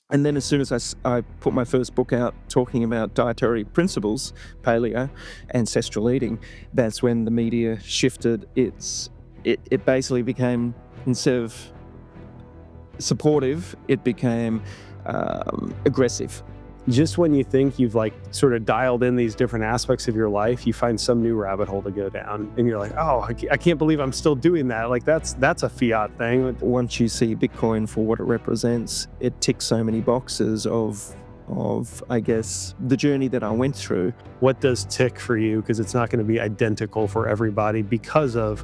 And then as soon as I put my first book out talking about dietary principles, paleo, ancestral eating, that's when the media shifted. It basically became, instead of supportive, it became aggressive. Just when you think you've like sort of dialed in these different aspects of your life, you find some new rabbit hole to go down, and you're like, oh, I can't believe I'm still doing that. Like that's a fiat thing. Once you see Bitcoin for what it represents, it ticks so many boxes of I guess the journey that I went through. What does tick for you? Because it's not going to be identical for everybody because of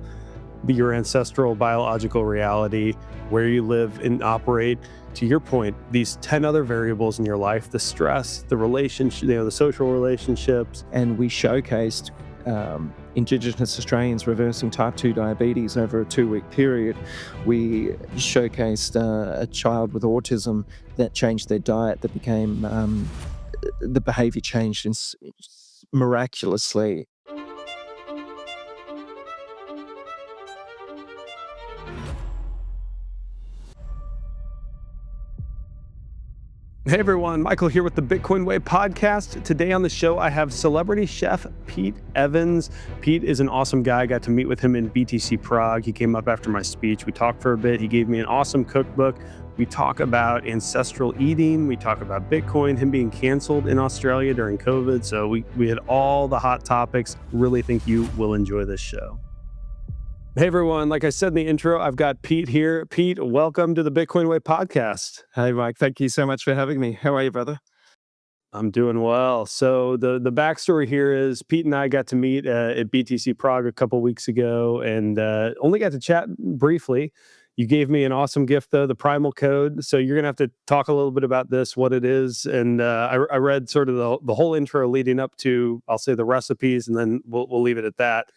your ancestral biological reality, where you live and operate. To your point, these 10 other variables in your life, the stress, the relationship, the social relationships. And we showcased Indigenous Australians reversing type 2 diabetes over a 2-week period. We showcased a child with autism that changed their diet, that became, the behavior changed miraculously. Hey everyone, Michael here with the Bitcoin Way podcast. Today on the show, I have celebrity chef Pete Evans. Pete is an awesome guy. I got to meet with him in BTC Prague. He came up after my speech. We talked for a bit. He gave me an awesome cookbook. We talk about ancestral eating. We talk about Bitcoin, him being canceled in Australia during COVID. So we had all the hot topics. Really think you will enjoy this show. Hey everyone, like I said in the intro, I've got Pete here. Pete, welcome to the Bitcoin Way podcast. Hey, Mike, thank you so much for having me. How are you, brother? I'm doing well. So the backstory here is Pete and I got to meet at BTC Prague a couple weeks ago, and only got to chat briefly. You gave me an awesome gift, though, the Primal Code. So you're going to have to talk a little bit about this, what it is. And I read sort of the whole intro leading up to, I'll say, the recipes, and then we'll leave it at that.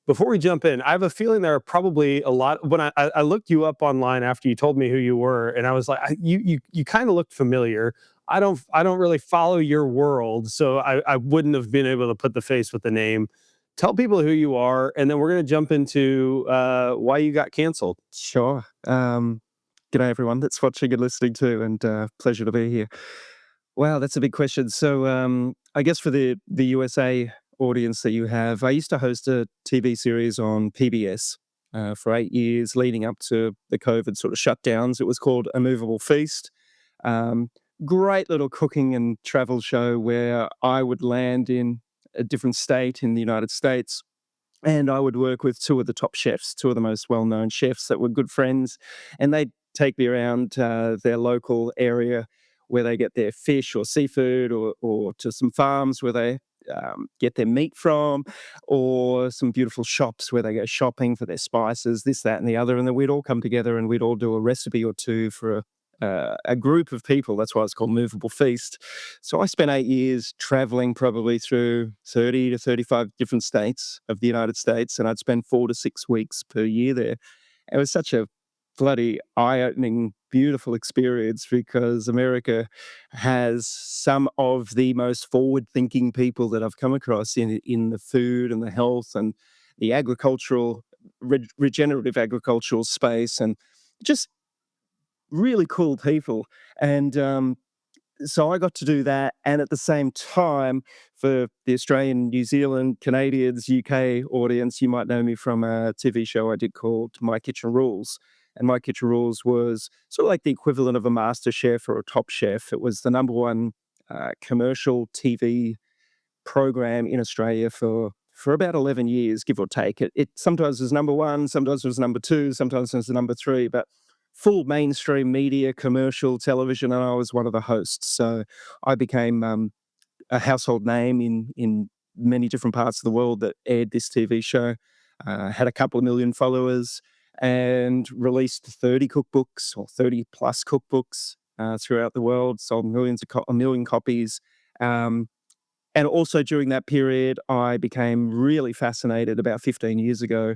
Before we jump in, I have a feeling there are probably a lot. When I looked you up online after you told me who you were, and I was like, you kind of looked familiar. I don't really follow your world, so I wouldn't have been able to put the face with the name. Tell people who you are, and then we're going to jump into why you got canceled. Sure. G'day, everyone that's watching and listening too, and pleasure to be here. Wow, that's a big question. So I guess for the USA audience that you have, I used to host a TV series on PBS for 8 years leading up to the COVID sort of shutdowns. It was called A Movable Feast. Um, Great little cooking and travel show where I would land in a different state in the United States, and I would work with two of the top chefs, two of the most well-known chefs that were good friends, and they'd take me around their local area where they get their fish or seafood, or to some farms where they get their meat from, or some beautiful shops where they go shopping for their spices, this, that, and the other. And then we'd all come together and we'd all do a recipe or two for a group of people. That's why it's called Movable Feast. So I spent 8 years traveling probably through 30 to 35 different states of the United States, and I'd spend 4 to 6 weeks per year there. It was such a bloody eye-opening, beautiful experience, because America has some of the most forward-thinking people that I've come across in the food and the health and the agricultural, regenerative agricultural space, and just really cool people. And so I got to do that. And at the same time, for the Australian, New Zealand, Canadians, UK audience, you might know me from a TV show I did called My Kitchen Rules. And My Kitchen Rules was sort of like the equivalent of a master chef or a top chef. It was the number one commercial TV program in Australia for about 11 years, give or take. It sometimes was number one, sometimes it was number two, sometimes it was number three, but full mainstream media, commercial television, and I was one of the hosts. So I became a household name in many different parts of the world that aired this TV show. Had a couple of million followers and released 30 cookbooks or 30 plus cookbooks throughout the world, sold a million copies. And also during that period, I became really fascinated about 15 years ago.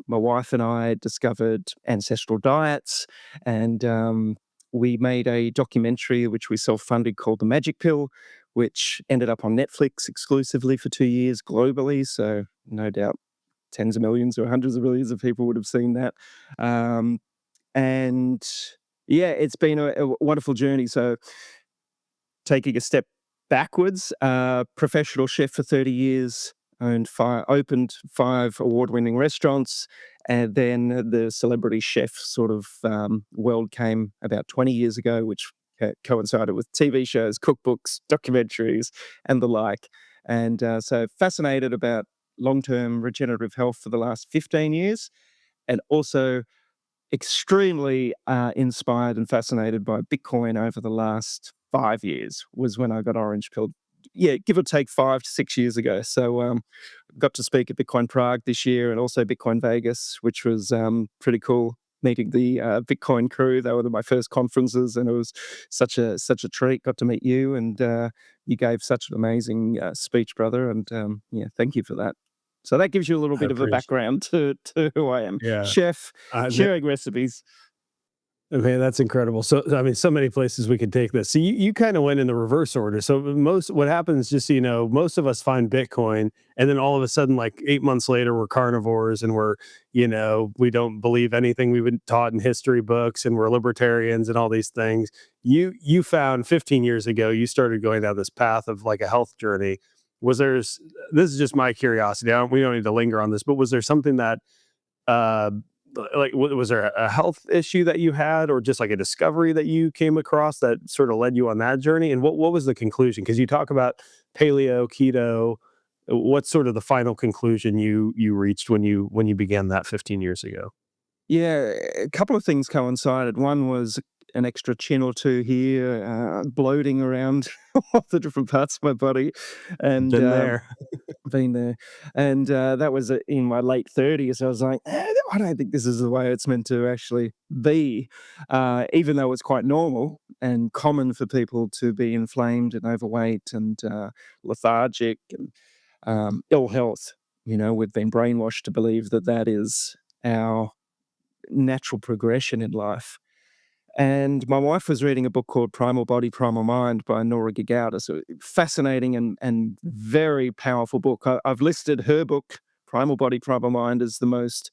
My wife and I discovered ancestral diets, and we made a documentary which we self-funded called The Magic Pill, which ended up on Netflix exclusively for 2 years globally. So no doubt tens of millions or hundreds of millions of people would have seen that. And Yeah, it's been a wonderful journey. So taking a step backwards, professional chef for 30 years, opened 5 award-winning restaurants, and then the celebrity chef sort of world came about 20 years ago, which coincided with TV shows, cookbooks, documentaries, and the like. And so fascinated about long-term regenerative health for the last 15 years, and also extremely inspired and fascinated by Bitcoin over the last 5 years was when I got orange pilled. Yeah, give or take 5 to 6 years ago. So got to speak at Bitcoin Prague this year and also Bitcoin Vegas, which was pretty cool. Meeting the Bitcoin crew, they were my first conferences, and it was such a treat. Got to meet you, and you gave such an amazing speech, brother. And yeah, thank you for that. So that gives you a little I bit of a appreciate. background to who I am. Yeah. Chef, Th sharing recipes. Okay, that's incredible. So, I mean, so many places we could take this. So, you kind of went in the reverse order. So, what happens, just so you know, most of us find Bitcoin, and then all of a sudden, like 8 months later, we're carnivores, and we don't believe anything we've been taught in history books, and we're libertarians and all these things. You found 15 years ago, you started going down this path of like a health journey. Was there? This is just my curiosity. We don't need to linger on this, but was there something that uh like was there a health issue that you had, or just like a discovery that you came across that sort of led you on that journey? And what was the conclusion? Because you talk about paleo, keto. What's sort of the final conclusion you reached when you began that 15 years ago? Yeah, a couple of things coincided. One was an extra chin or two here, bloating around all the different parts of my body, and Been there. been there. And that was in my late 30s. I was like, I don't think this is the way it's meant to actually be, even though it's quite normal and common for people to be inflamed and overweight and lethargic and ill health. We've been brainwashed to believe that that is our natural progression in life. And my wife was reading a book called Primal Body, Primal Mind by Nora Gigauda. So fascinating and very powerful book. I've listed her book, Primal Body, Primal Mind, as the most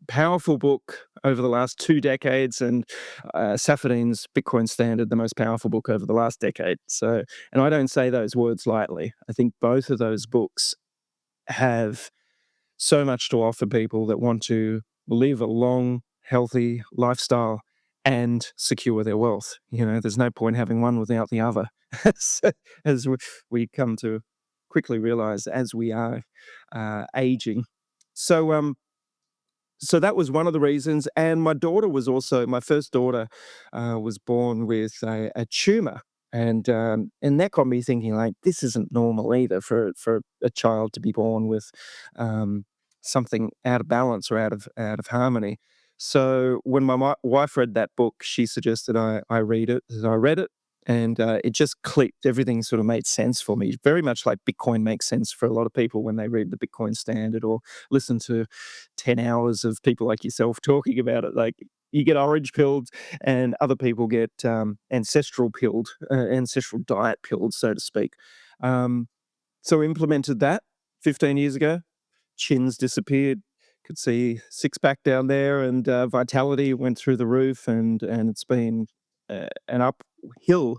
powerful book over the last 2 decades, and Safadine's Bitcoin Standard, the most powerful book over the last decade. So, and I don't say those words lightly. I think both of those books have so much to offer people that want to live a long, healthy lifestyle and secure their wealth. There's no point having one without the other, as, as we come to quickly realize as we are aging. So, so that was one of the reasons. And my daughter was also my first daughter was born with a tumor, and that got me thinking like this isn't normal either for a child to be born with um, something out of balance or out of harmony. So when my wife read that book, she suggested I read it. So I read it, and it just clicked. Everything sort of made sense for me. Very much like Bitcoin makes sense for a lot of people when they read the Bitcoin Standard or listen to 10 hours of people like yourself talking about it. Like you get orange pilled and other people get ancestral pilled, ancestral diet pilled, so to speak. Um, so implemented that 15 years ago. Chins disappeared. Could see six pack down there, and vitality went through the roof, and it's been an uphill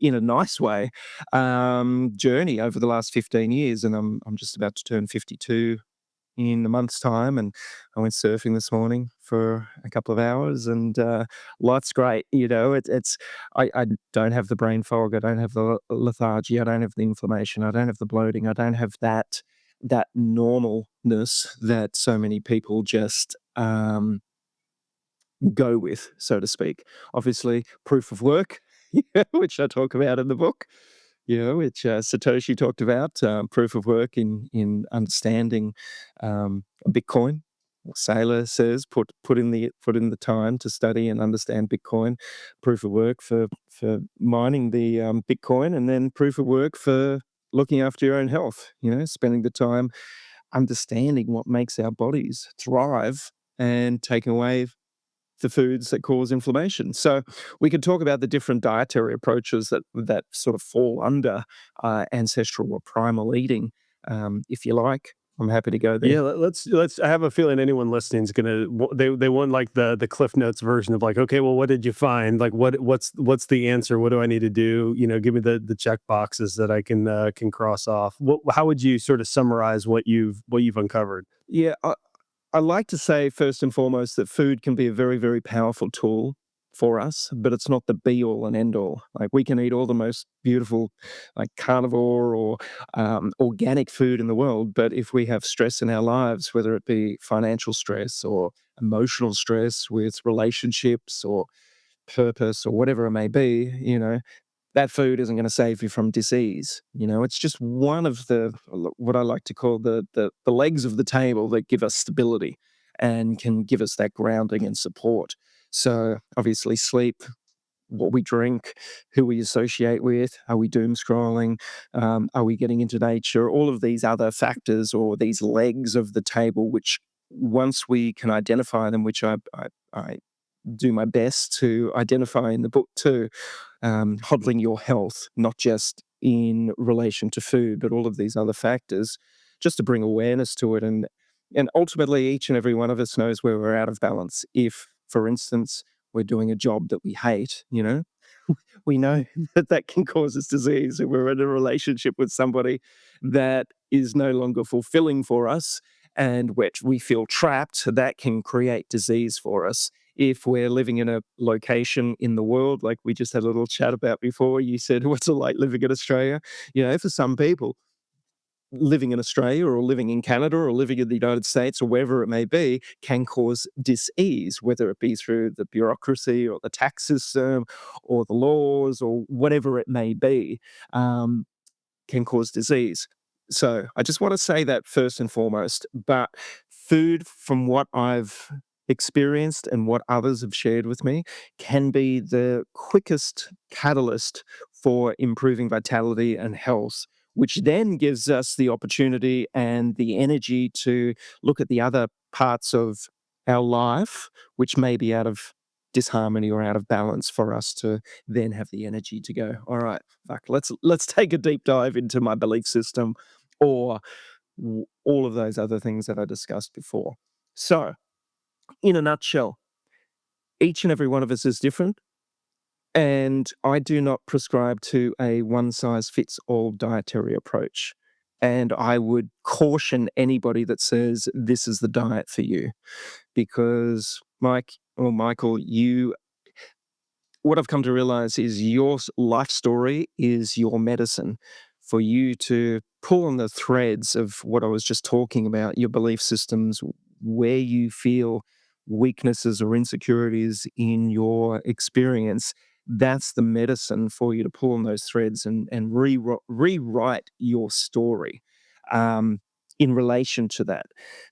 in a nice way journey over the last 15 years, and I'm just about to turn 52 in a month's time, and I went surfing this morning for a couple of hours, and life's great. I don't have the brain fog, I don't have the lethargy, I don't have the inflammation, I don't have the bloating, I don't have that normalness that so many people just go with, so to speak. Obviously, proof of work, which I talk about in the book, which Satoshi talked about, proof of work in understanding Bitcoin. Saylor says put in the time to study and understand Bitcoin. Proof of work for mining the Bitcoin, and then proof of work for looking after your own health. Spending the time understanding what makes our bodies thrive and taking away the foods that cause inflammation. So we could talk about the different dietary approaches that sort of fall under ancestral or primal eating, if you like. I'm happy to go there. Yeah, let's. I have a feeling anyone listening is gonna they want like the Cliff Notes version of like, okay, well, what did you find? Like, what's the answer? What do I need to do? Give me the check boxes that I can cross off. How would you sort of summarize what you've uncovered? Yeah, I like to say first and foremost that food can be a very, very powerful tool for us, but it's not the be all and end all. Like we can eat all the most beautiful, like carnivore or organic food in the world, but if we have stress in our lives, whether it be financial stress or emotional stress with relationships or purpose or whatever it may be, that food isn't going to save you from disease. It's just one of the what I like to call the legs of the table that give us stability and can give us that grounding and support. So obviously, sleep, what we drink, who we associate with, are we doom scrolling, are we getting into nature, all of these other factors or these legs of the table, which once we can identify them, which I do my best to identify in the book too, hodling your health, not just in relation to food, but all of these other factors, just to bring awareness to it. And ultimately, each and every one of us knows where we're out of balance. If, for instance, we're doing a job that we hate, we know that that can cause us disease. If we're in a relationship with somebody that is no longer fulfilling for us and which we feel trapped, that can create disease for us. If we're living in a location in the world, like we just had a little chat about before, you said, what's it like living in Australia? For some people, living in Australia or living in Canada or living in the United States or wherever it may be can cause dis-ease, whether it be through the bureaucracy or the tax system or the laws or whatever it may be, can cause disease. So I just want to say that first and foremost. But food, from what I've experienced and what others have shared with me, can be the quickest catalyst for improving vitality and health, which then gives us the opportunity and the energy to look at the other parts of our life, which may be out of disharmony or out of balance for us to then have the energy to go, all right, fuck, let's take a deep dive into my belief system or all of those other things that I discussed before. So, in a nutshell, each and every one of us is different. And I do not prescribe to a one size fits all dietary approach. And I would caution anybody that says this is the diet for you, because Mike or Michael, what I've come to realize is your life story is your medicine. For you to pull on the threads of what I was just talking about, your belief systems, where you feel weaknesses or insecurities in your experience, that's the medicine for you to pull on those threads and rewrite your story in relation to that.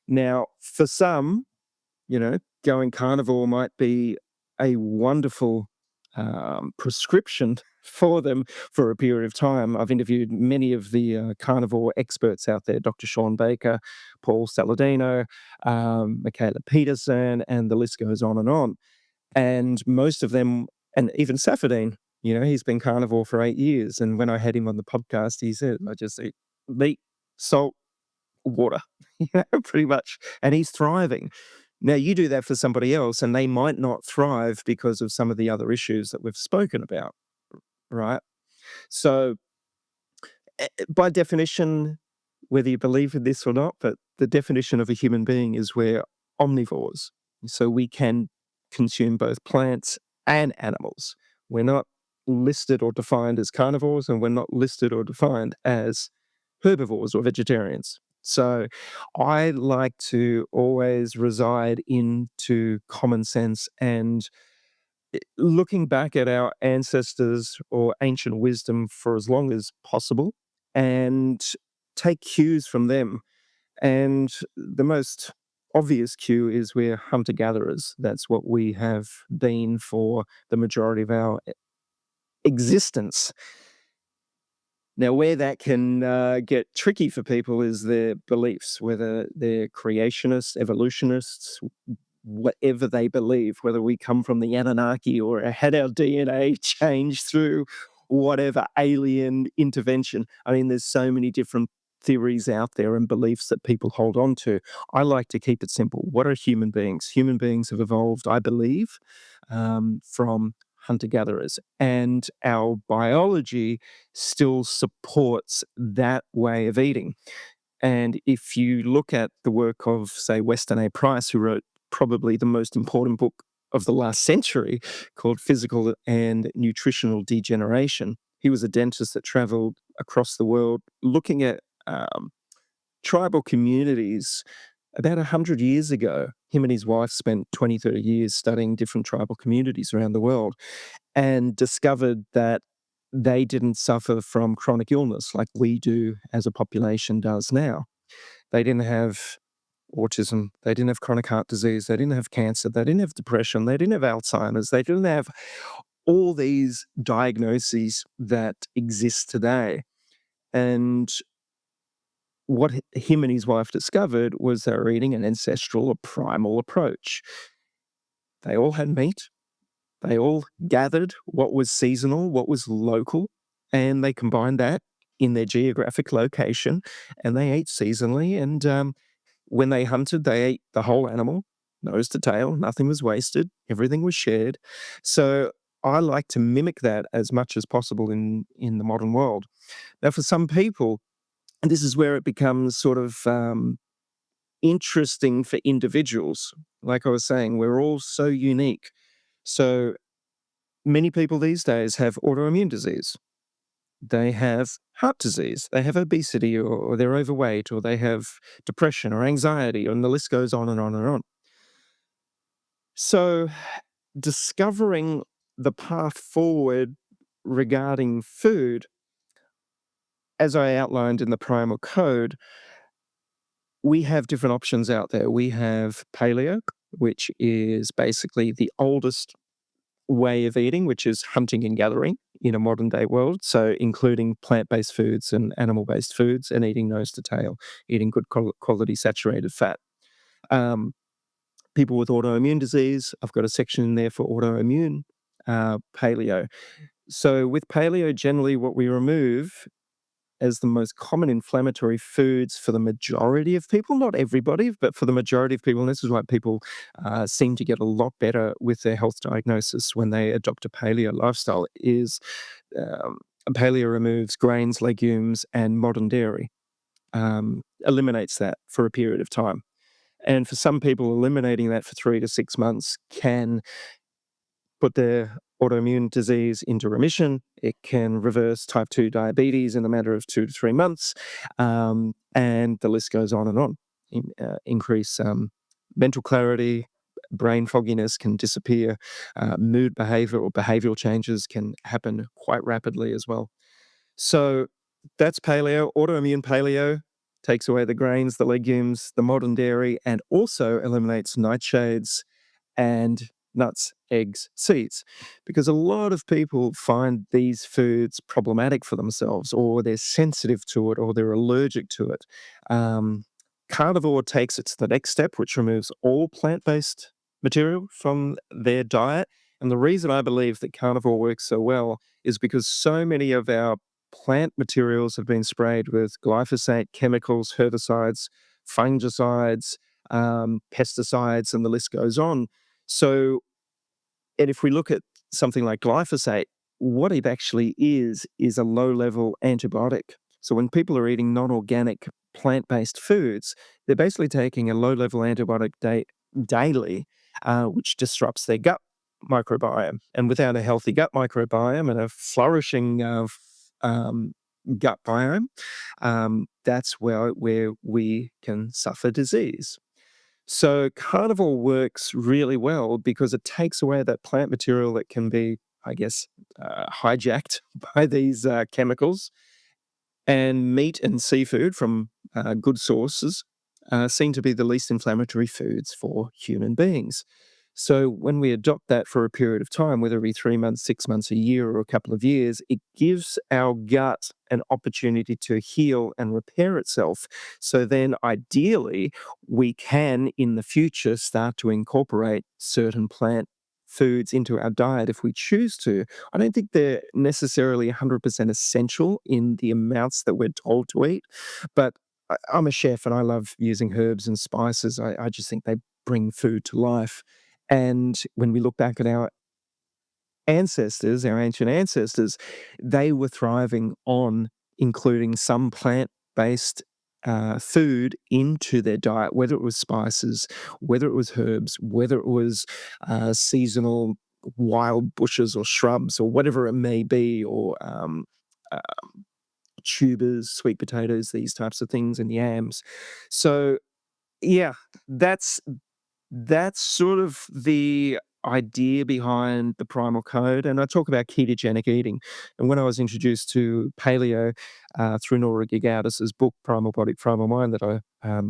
Now, for some, going carnivore might be a wonderful prescription for them for a period of time. I've interviewed many of the carnivore experts out there, Dr. Sean Baker, Paul Saladino, Michaela Peterson, and the list goes on and on. And most of them, and even Safadine, he's been carnivore for 8 years. And when I had him on the podcast, he said, I just eat meat, salt, water, pretty much. And he's thriving. Now, you do that for somebody else, and they might not thrive because of some of the other issues that we've spoken about, right? So, by definition, whether you believe in this or not, but the definition of a human being is we're omnivores. So, we can consume both plants and animals. We're not listed or defined as carnivores, and we're not listed or defined as herbivores or vegetarians. So I like to always reside into common sense and looking back at our ancestors or ancient wisdom for as long as possible and take cues from them. And the most obvious cue is we're hunter gatherers. That's what we have been for the majority of our existence. Now, where that can get tricky for people is their beliefs, whether they're creationists, evolutionists, whatever they believe, whether we come from the Anunnaki or had our DNA changed through whatever alien intervention. I mean, there's so many different theories out there and beliefs that people hold on to. I like to keep it simple. What are human beings? Human beings have evolved, I believe, from hunter-gatherers, and our biology still supports that way of eating. And if you look at the work of, say, Weston A. Price, who wrote probably the most important book of the last century called Physical and Nutritional Degeneration, he was a dentist that traveled across the world looking at tribal communities about 100 years ago. Him and his wife spent 20, 30 years studying different tribal communities around the world and discovered that they didn't suffer from chronic illness like we do as a population does now. They didn't have autism, they didn't have chronic heart disease, they didn't have cancer, they didn't have depression, they didn't have Alzheimer's, they didn't have all these diagnoses that exist today. And what him and his wife discovered was they were eating an ancestral or primal approach. They all had meat, they all gathered what was seasonal, what was local, and they combined that in their geographic location, and they ate seasonally. And when they hunted, they ate the whole animal, nose to tail. Nothing was wasted. Everything was shared. So I like to mimic that as much as possible in the modern world. Now, for some people, and this is where it becomes sort of interesting for individuals. Like I was saying, we're all so unique. So many people these days have autoimmune disease. They have heart disease, they have obesity, or they're overweight, or they have depression or anxiety, and the list goes on and on and on. So, discovering the path forward regarding food, as I outlined in the Primal Code, we have different options out there. We have Paleo, which is basically the oldest way of eating, which is hunting and gathering in a modern day world. So, including plant based foods and animal based foods, and eating nose to tail, eating good quality saturated fat. Um, People with autoimmune disease, I've got a section in there for autoimmune paleo. So, with paleo, generally what we remove as the most common inflammatory foods for the majority of people, not everybody, but for the majority of people, and this is why people seem to get a lot better with their health diagnosis when they adopt a paleo lifestyle, is um, paleo removes grains, legumes, and modern dairy, eliminates that for a period of time. And for some people, eliminating that for 3 to 6 months can put their autoimmune disease into remission. It can reverse type 2 diabetes in a matter of 2 to 3 months. And the list goes on and on. Increase mental clarity, brain fogginess can disappear, mood behavior or behavioral changes can happen quite rapidly as well. So that's paleo. Autoimmune paleo takes away the grains, the legumes, the modern dairy, and also eliminates nightshades and nuts, eggs, seeds. Because a lot of people find these foods problematic for themselves, or they're sensitive to it, or they're allergic to it. Um, Carnivore takes it to the next step, which removes all plant based material from their diet. And the reason I believe that carnivore works so well is because so many of our plant materials have been sprayed with glyphosate, chemicals, herbicides, fungicides, pesticides, and the list goes on. So, and if we look at something like glyphosate, what it actually is a low level antibiotic. So, when people are eating non organic plant based foods, they're basically taking a low level antibiotic daily, which disrupts their gut microbiome. And without a healthy gut microbiome and a flourishing gut biome, that's where we can suffer disease. So carnivore works really well because it takes away that plant material that can be, I guess, hijacked by these chemicals. And meat and seafood from good sources seem to be the least inflammatory foods for human beings. So when we adopt that for a period of time, whether it be 3 months, 6 months, a year, or a couple of years, it gives our gut an opportunity to heal and repair itself. So then ideally, we can in the future start to incorporate certain plant foods into our diet if we choose to. I don't think they're necessarily 100% essential in the amounts that we're told to eat, but I'm a chef and I love using herbs and spices. I just think they bring food to life. And when we look back at our ancestors, our ancient ancestors, they were thriving on including some plant-based food into their diet, whether it was spices, whether it was herbs, whether it was seasonal wild bushes or shrubs or whatever it may be, or uh, tubers, sweet potatoes, these types of things, and yams. So yeah, that's that's sort of the idea behind the primal code, and I talk about ketogenic eating. And when I was introduced to paleo through Nora Gigaudis's book Primal Body, Primal Mind that I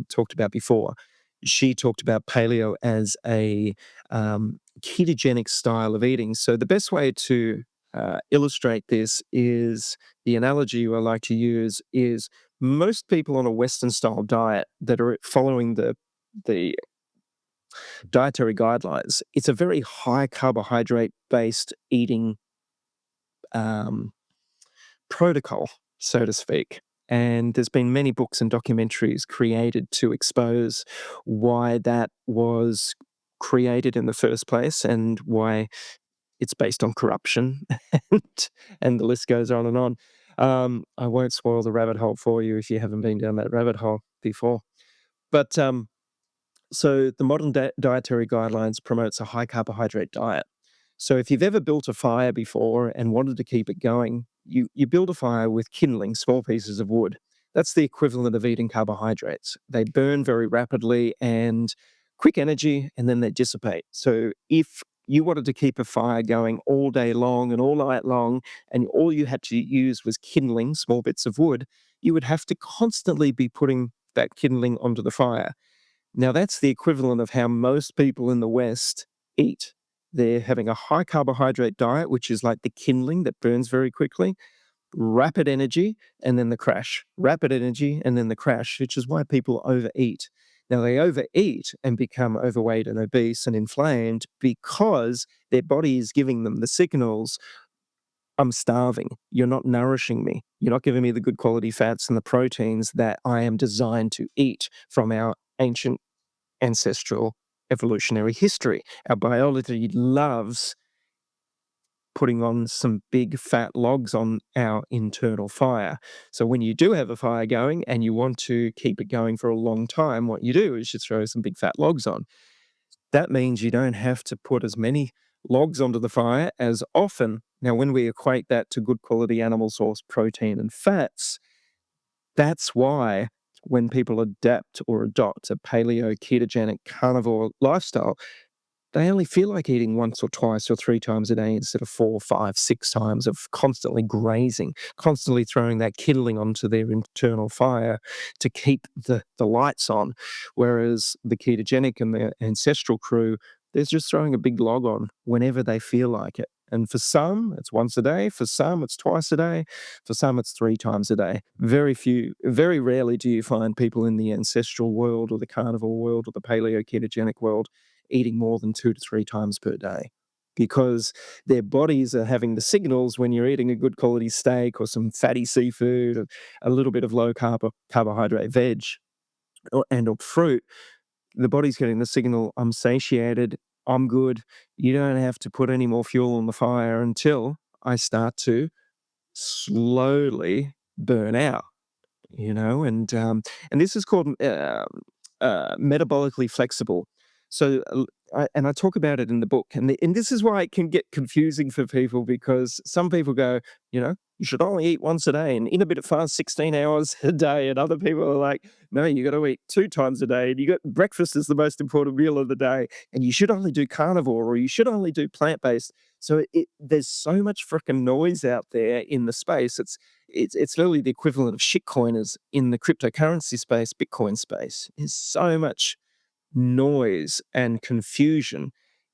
talked about before, she talked about paleo as a ketogenic style of eating. So the best way to illustrate this is the analogy I like to use is most people on a Western style diet that are following the dietary guidelines, it's a very high carbohydrate based eating um, protocol, so to speak. And there's been many books and documentaries created to expose why that was created in the first place and why it's based on corruption, and, and the list goes on and on. I won't spoil the rabbit hole for you if you haven't been down that rabbit hole before. But so the modern dietary guidelines promotes a high carbohydrate diet. So if you've ever built a fire before and wanted to keep it going, you build a fire with kindling, small pieces of wood. That's the equivalent of eating carbohydrates. They burn very rapidly and quick energy, and then they dissipate. So if you wanted to keep a fire going all day long and all night long, and all you had to use was kindling, small bits of wood, you would have to constantly be putting that kindling onto the fire. Now, that's the equivalent of how most people in the West eat. They're having a high carbohydrate diet, which is like the kindling that burns very quickly, rapid energy, and then the crash. Rapid energy, and then the crash, which is why people overeat. Now, they overeat and become overweight and obese and inflamed because their body is giving them the signals, I'm starving. You're not nourishing me. You're not giving me the good quality fats and the proteins that I am designed to eat from our ancient ancestral evolutionary history. Our biology loves putting on some big fat logs on our internal fire. So when you do have a fire going and you want to keep it going for a long time, what you do is you throw some big fat logs on. That means you don't have to put as many logs onto the fire as often. Now, when we equate that to good quality animal source protein and fats, that's why when people adapt or adopt a paleo, ketogenic, carnivore lifestyle, they only feel like eating once or twice or three times a day instead of four, five, six times of constantly grazing, constantly throwing that kindling onto their internal fire to keep the lights on. Whereas the ketogenic and the ancestral crew, they're just throwing a big log on whenever they feel like it. And for some, it's once a day. For some, it's twice a day. For some, it's three times a day. Very rarely do you find people in the ancestral world or the carnivore world or the paleo ketogenic world eating more than 2 to 3 times per day, because their bodies are having the signals when you're eating a good quality steak or some fatty seafood, or a little bit of low carbohydrate veg or fruit. The body's getting the signal, I'm satiated, I'm good. You don't have to put any more fuel on the fire until I start to slowly burn out, and this is called metabolically flexible. So, and I talk about it in the book, and this is why it can get confusing for people, because some people go, you should only eat once a day and intermittent fast 16 hours a day, and other people are like, no, you got to eat 2 times a day, and you got breakfast is the most important meal of the day, and you should only do carnivore or you should only do plant based. So there's so much freaking noise out there in the space. It's literally the equivalent of shitcoiners in the cryptocurrency space, Bitcoin space. There's so much noise and confusion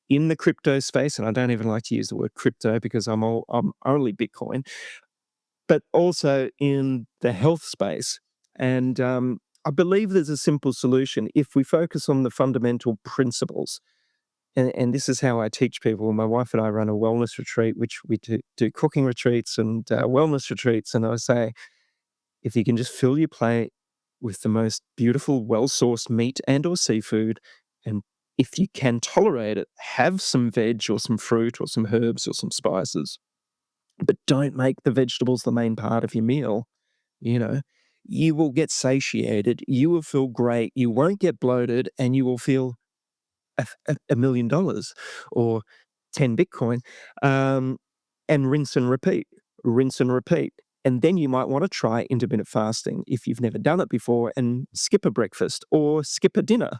in the crypto space, and I don't even like to use the word crypto because I'm only Bitcoin, but also in the health space. And I believe there's a simple solution if we focus on the fundamental principles. and this is how I teach people. My wife and I run a wellness retreat, which we do cooking retreats and wellness retreats. And I say, if you can just fill your plate with the most beautiful, well-sourced meat and or seafood, and if you can tolerate it, have some veg or some fruit or some herbs or some spices, but don't make the vegetables the main part of your meal, you know, you will get satiated, you will feel great, you won't get bloated, and you will feel $1 million or 10 Bitcoin, um, and rinse and repeat. And then you might want to try intermittent fasting if you've never done it before and skip a breakfast or skip a dinner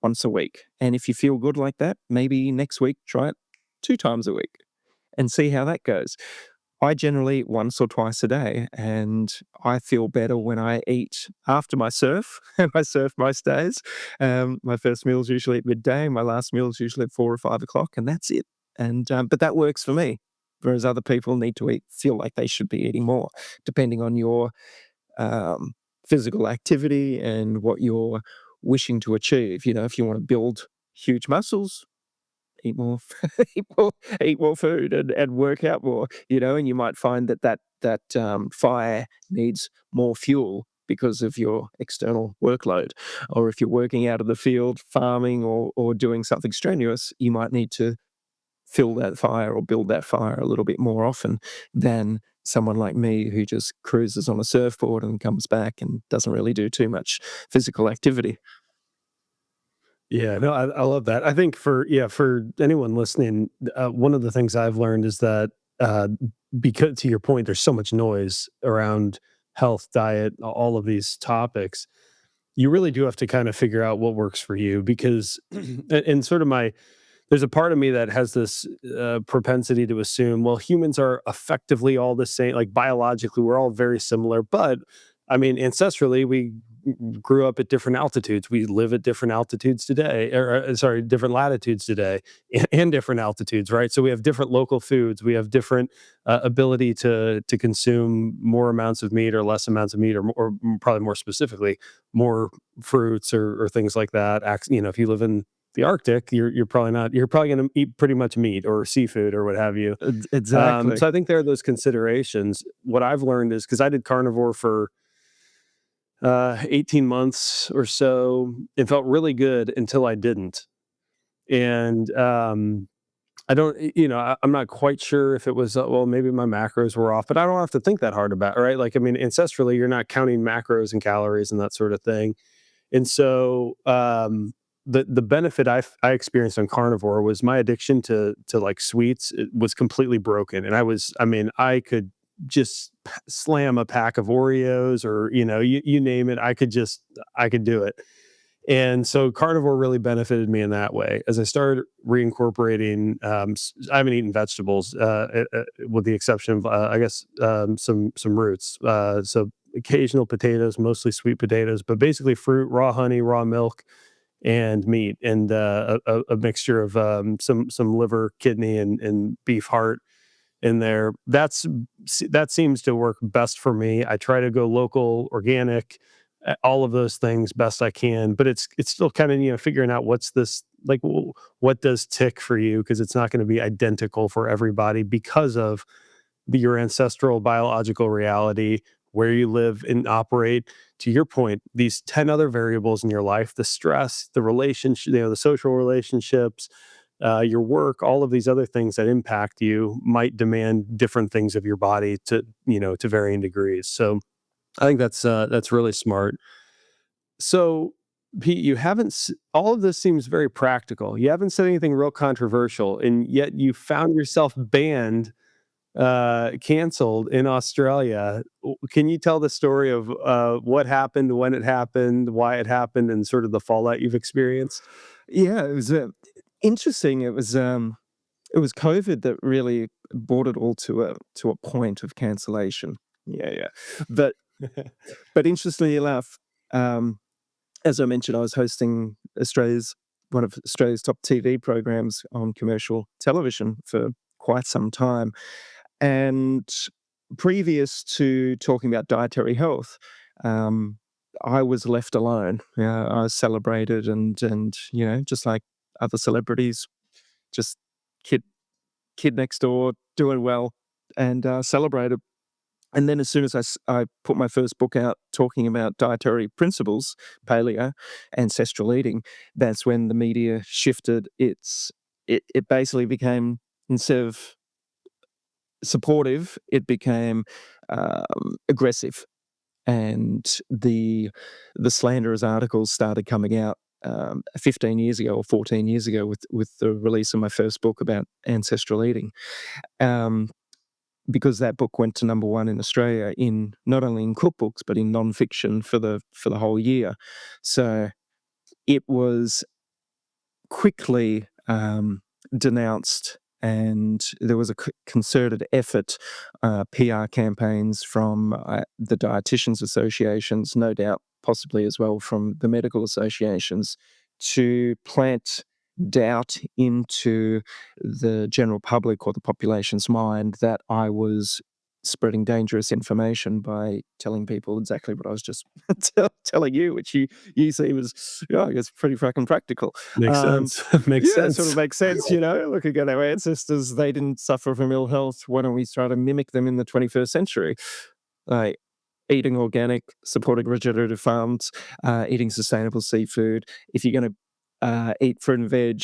once a week. And if you feel good like that, maybe next week try it 2 times a week and see how that goes. I generally eat once or twice a day, and I feel better when I eat after my surf. And I surf most days. My first meal is usually at midday. My last meal is usually at 4 or 5 o'clock, and that's it. And but that works for me. Whereas other people need to feel like they should be eating more, depending on your um, physical activity and what you're wishing to achieve. If you want to build huge muscles, eat more, eat more, eat more food and work out more. And you might find that fire needs more fuel because of your external workload, or if you're working out of the field, farming or doing something strenuous, you might need to fill that fire or build that fire a little bit more often than someone like me who just cruises on a surfboard and comes back and doesn't really do too much physical activity. Yeah, no, I love that. I think for anyone listening, one of the things I've learned is that uh, because to your point, there's so much noise around health, diet, all of these topics. You really do have to kind of figure out what works for you because, and sort of there's a part of me that has this propensity to assume, well, humans are effectively all the same, like biologically, we're all very similar. But I mean, ancestrally, we grew up at different altitudes. We live at different altitudes today, or sorry, different latitudes today, and different altitudes, right? So we have different local foods. We have different ability to consume more amounts of meat or less amounts of meat, or probably more specifically, more fruits or things like that. If you live in the Arctic, you're probably not. You're probably going to eat pretty much meat or seafood or what have you. Exactly. So I think there are those considerations. What I've learned is because I did carnivore for 18 months or so, it felt really good until I didn't. And I don't, I'm not quite sure if it was, well, maybe my macros were off, but I don't have to think that hard about it, right? Like, I mean, ancestrally, you're not counting macros and calories and that sort of thing. And so, the benefit I experienced on carnivore was my addiction to like sweets was completely broken, and I mean, I could just slam a pack of Oreos or you name it, I could do it. And so carnivore really benefited me in that way. As I started reincorporating, I haven't eaten vegetables, with the exception of, I guess, some roots. So occasional potatoes, mostly sweet potatoes, but basically fruit, raw honey, raw milk, and meat, and a mixture of some liver, kidney, and beef heart in there. That seems to work best for me. I try to go local, organic, all of those things best I can, but it's still kind of figuring out what's this like what does tick for you, because it's not going to be identical for everybody because of your ancestral biological reality, where you live and operate. To your point, these 10 other variables in your life, the stress, the relationship, the social relationships, your work, all of these other things that impact you might demand different things of your body to varying degrees. So I think that's really smart. So, Pete, you haven't. All of this seems very practical. You haven't said anything real controversial, and yet you found yourself banned, canceled in Australia. Can you tell the story of what happened, when it happened, why it happened, and sort of the fallout you've experienced? Yeah, it was interesting. It was COVID that really brought it all to a point of cancellation. Yeah, yeah. But but interestingly enough, um, as I mentioned, I was hosting one of Australia's top TV programs on commercial television for quite some time. And previous to talking about dietary health, um, I was left alone. I was celebrated and just like other celebrities just kid next door doing well, and celebrated. And then as soon as I put my first book out talking about dietary principles, paleo, ancestral eating, that's when the media shifted. It basically became, instead of supportive, it became aggressive, and the slanderous articles started coming out 15 years ago or 14 years ago with the release of my first book about ancestral eating. Um, because that book went to number one in Australia, in not only in cookbooks but in nonfiction for the whole year. So it was quickly denounced, and there was a concerted effort, PR campaigns from the dietitians associations, no doubt possibly as well from the medical associations, to plant doubt into the general public or the population's mind that I was spreading dangerous information by telling people exactly what I was just telling you, which you see was, yeah, it's pretty fucking practical. Makes sense. Makes Yeah, it sort of sense. makes sense, looking at our ancestors, they didn't suffer from ill health. Why don't we try to mimic them in the 21st century? Like, eating organic, supporting regenerative farms, eating sustainable seafood. If you're going to eat fruit and veg,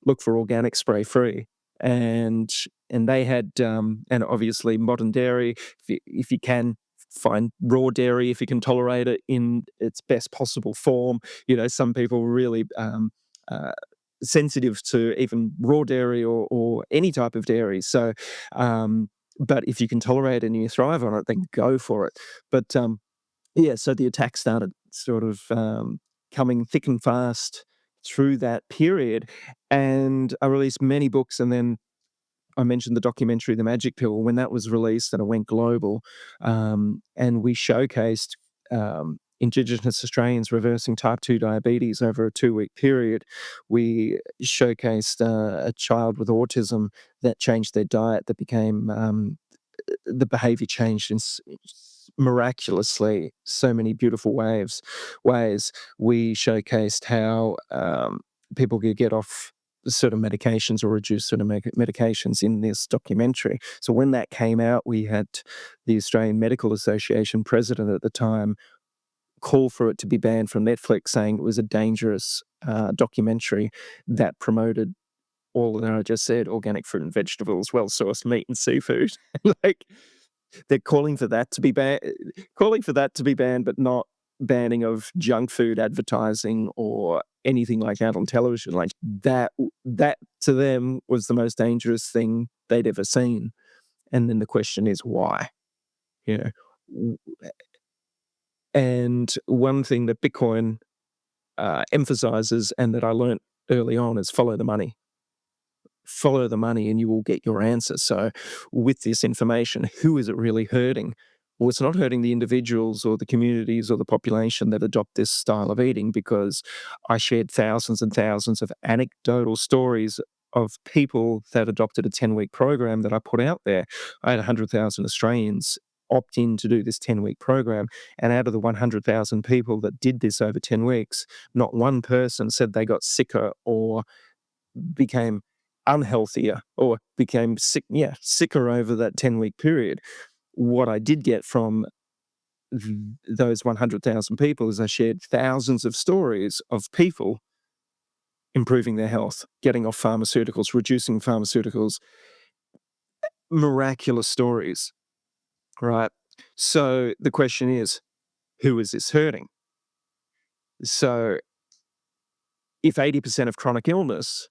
look for organic, spray free. And they had, and obviously modern dairy. If you can find raw dairy, if you can tolerate it in its best possible form. Some people are really uh, sensitive to even raw dairy or any type of dairy. So, but if you can tolerate it and you thrive on it, then go for it. But yeah, so the attack started sort of coming thick and fast through that period, and I released many books, and then I mentioned the documentary The Magic Pill when that was released, and it went global, and we showcased Indigenous Australians reversing type 2 diabetes over a 2-week period. We showcased a child with autism that changed their diet, that became the behavior changed in miraculously so many beautiful ways. We showcased how people could get off certain medications or reduce certain medications in this documentary. So when that came out, we had the Australian Medical Association president at the time call for it to be banned from Netflix, saying it was a dangerous documentary that promoted all that I just said: organic fruit and vegetables, well-sourced meat and seafood. Like, they're calling for that to be banned, but not banning of junk food advertising or anything like that on television. Like, that to them was the most dangerous thing they'd ever seen. And then the question is why? You know, W- and one thing that Bitcoin emphasizes, and that I learned early on, is follow the money. Follow the money and you will get your answer. So with this information, who is it really hurting? Well, it's not hurting the individuals or the communities or the population that adopt this style of eating, because I shared thousands and thousands of anecdotal stories of people that adopted a 10-week program that I put out there. I had 100,000 Australians opt in to do this 10-week program, and out of the 100,000 people that did this over 10 weeks, not one person said they got sicker or became unhealthier or became sicker over that 10-week period. What I did get from those 100,000 people is I shared thousands of stories of people improving their health, getting off pharmaceuticals, reducing pharmaceuticals, miraculous stories, right? So the question is, who is this hurting? So if 80% of chronic illness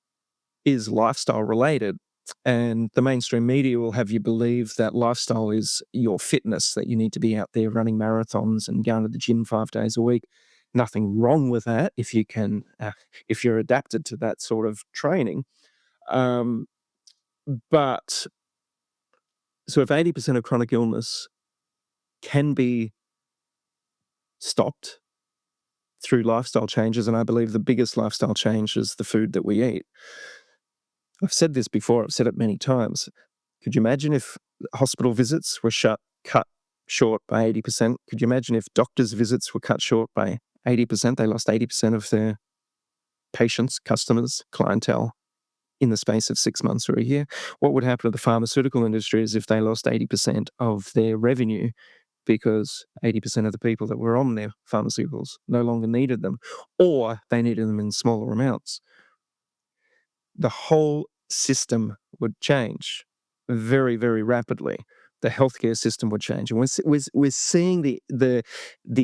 is lifestyle related, and the mainstream media will have you believe that lifestyle is your fitness, that you need to be out there running marathons and going to the gym 5 days a week. Nothing wrong with that if you can, if you're adapted to that sort of training. Um, but so if 80% of chronic illness can be stopped through lifestyle changes, and I believe the biggest lifestyle change is the food that we eat. I've said this before, I've said it many times. Could you imagine if hospital visits were cut short by 80%? Could you imagine if doctors' visits were cut short by 80%? They lost 80% of their patients, customers, clientele. in the space of 6 months or a year. What would happen to the pharmaceutical industry is if they lost 80% of their revenue because 80% of the people that were on their pharmaceuticals no longer needed them, or they needed them in smaller amounts. The whole system would change very, very rapidly. The healthcare system would change, and we're seeing the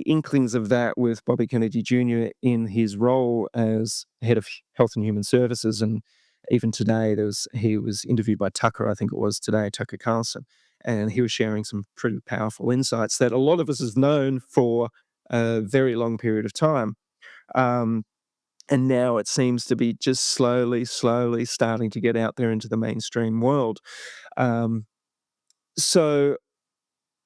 inklings of that with Bobby Kennedy Jr. in his role as head of Health and Human Services. And even today, he was interviewed by Tucker, I think it was today, Tucker Carlson, and he was sharing some pretty powerful insights that a lot of us have known for a very long period of time. And now it seems to be just slowly starting to get out there into the mainstream world. Um, so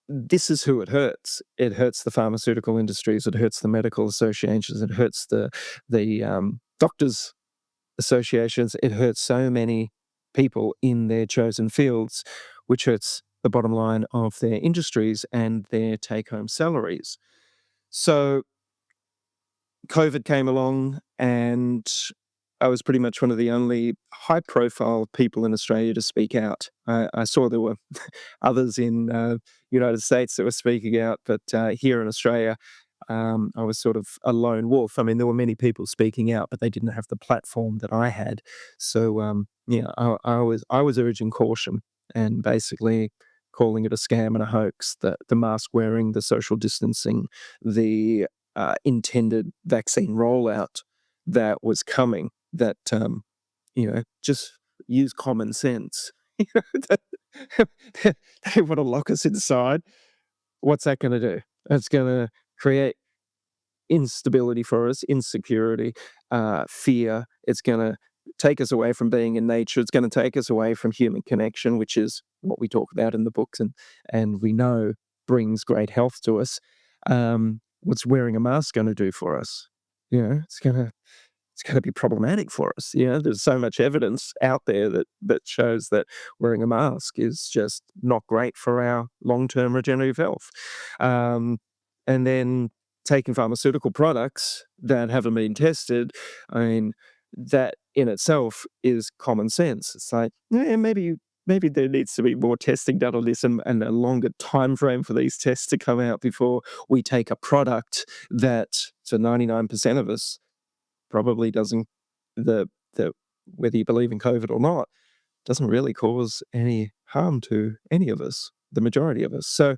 this is who it hurts. It hurts the pharmaceutical industries. It hurts the medical associations. It hurts the doctors' associations. It hurts so many people in their chosen fields, which hurts the bottom line of their industries and their take-home salaries. So COVID came along, and I was pretty much one of the only high-profile people in Australia to speak out. I saw there were others in United States that were speaking out, but here in Australia, I was sort of a lone wolf. I mean, there were many people speaking out, but they didn't have the platform that I had. So yeah, I was urging caution and basically calling it a scam and a hoax. The mask wearing, the social distancing, the intended vaccine rollout that was coming. That just use common sense. You know, they want to lock us inside. What's that going to do? It's going to create instability for us, insecurity, fear. It's going to take us away from being in nature. It's going to take us away from human connection, which is what we talk about in the books, and we know brings great health to us. What's wearing a mask going to do for us? It's going to be problematic for us. There's so much evidence out there that shows that wearing a mask is just not great for our long-term regenerative health. And then taking pharmaceutical products that haven't been tested, I mean, that in itself is common sense. It's like, yeah, maybe there needs to be more testing done on this, and a longer time frame for these tests to come out before we take a product that, to 99% of us, probably doesn't, the whether you believe in COVID or not, doesn't really cause any harm to any of us, the majority of us. So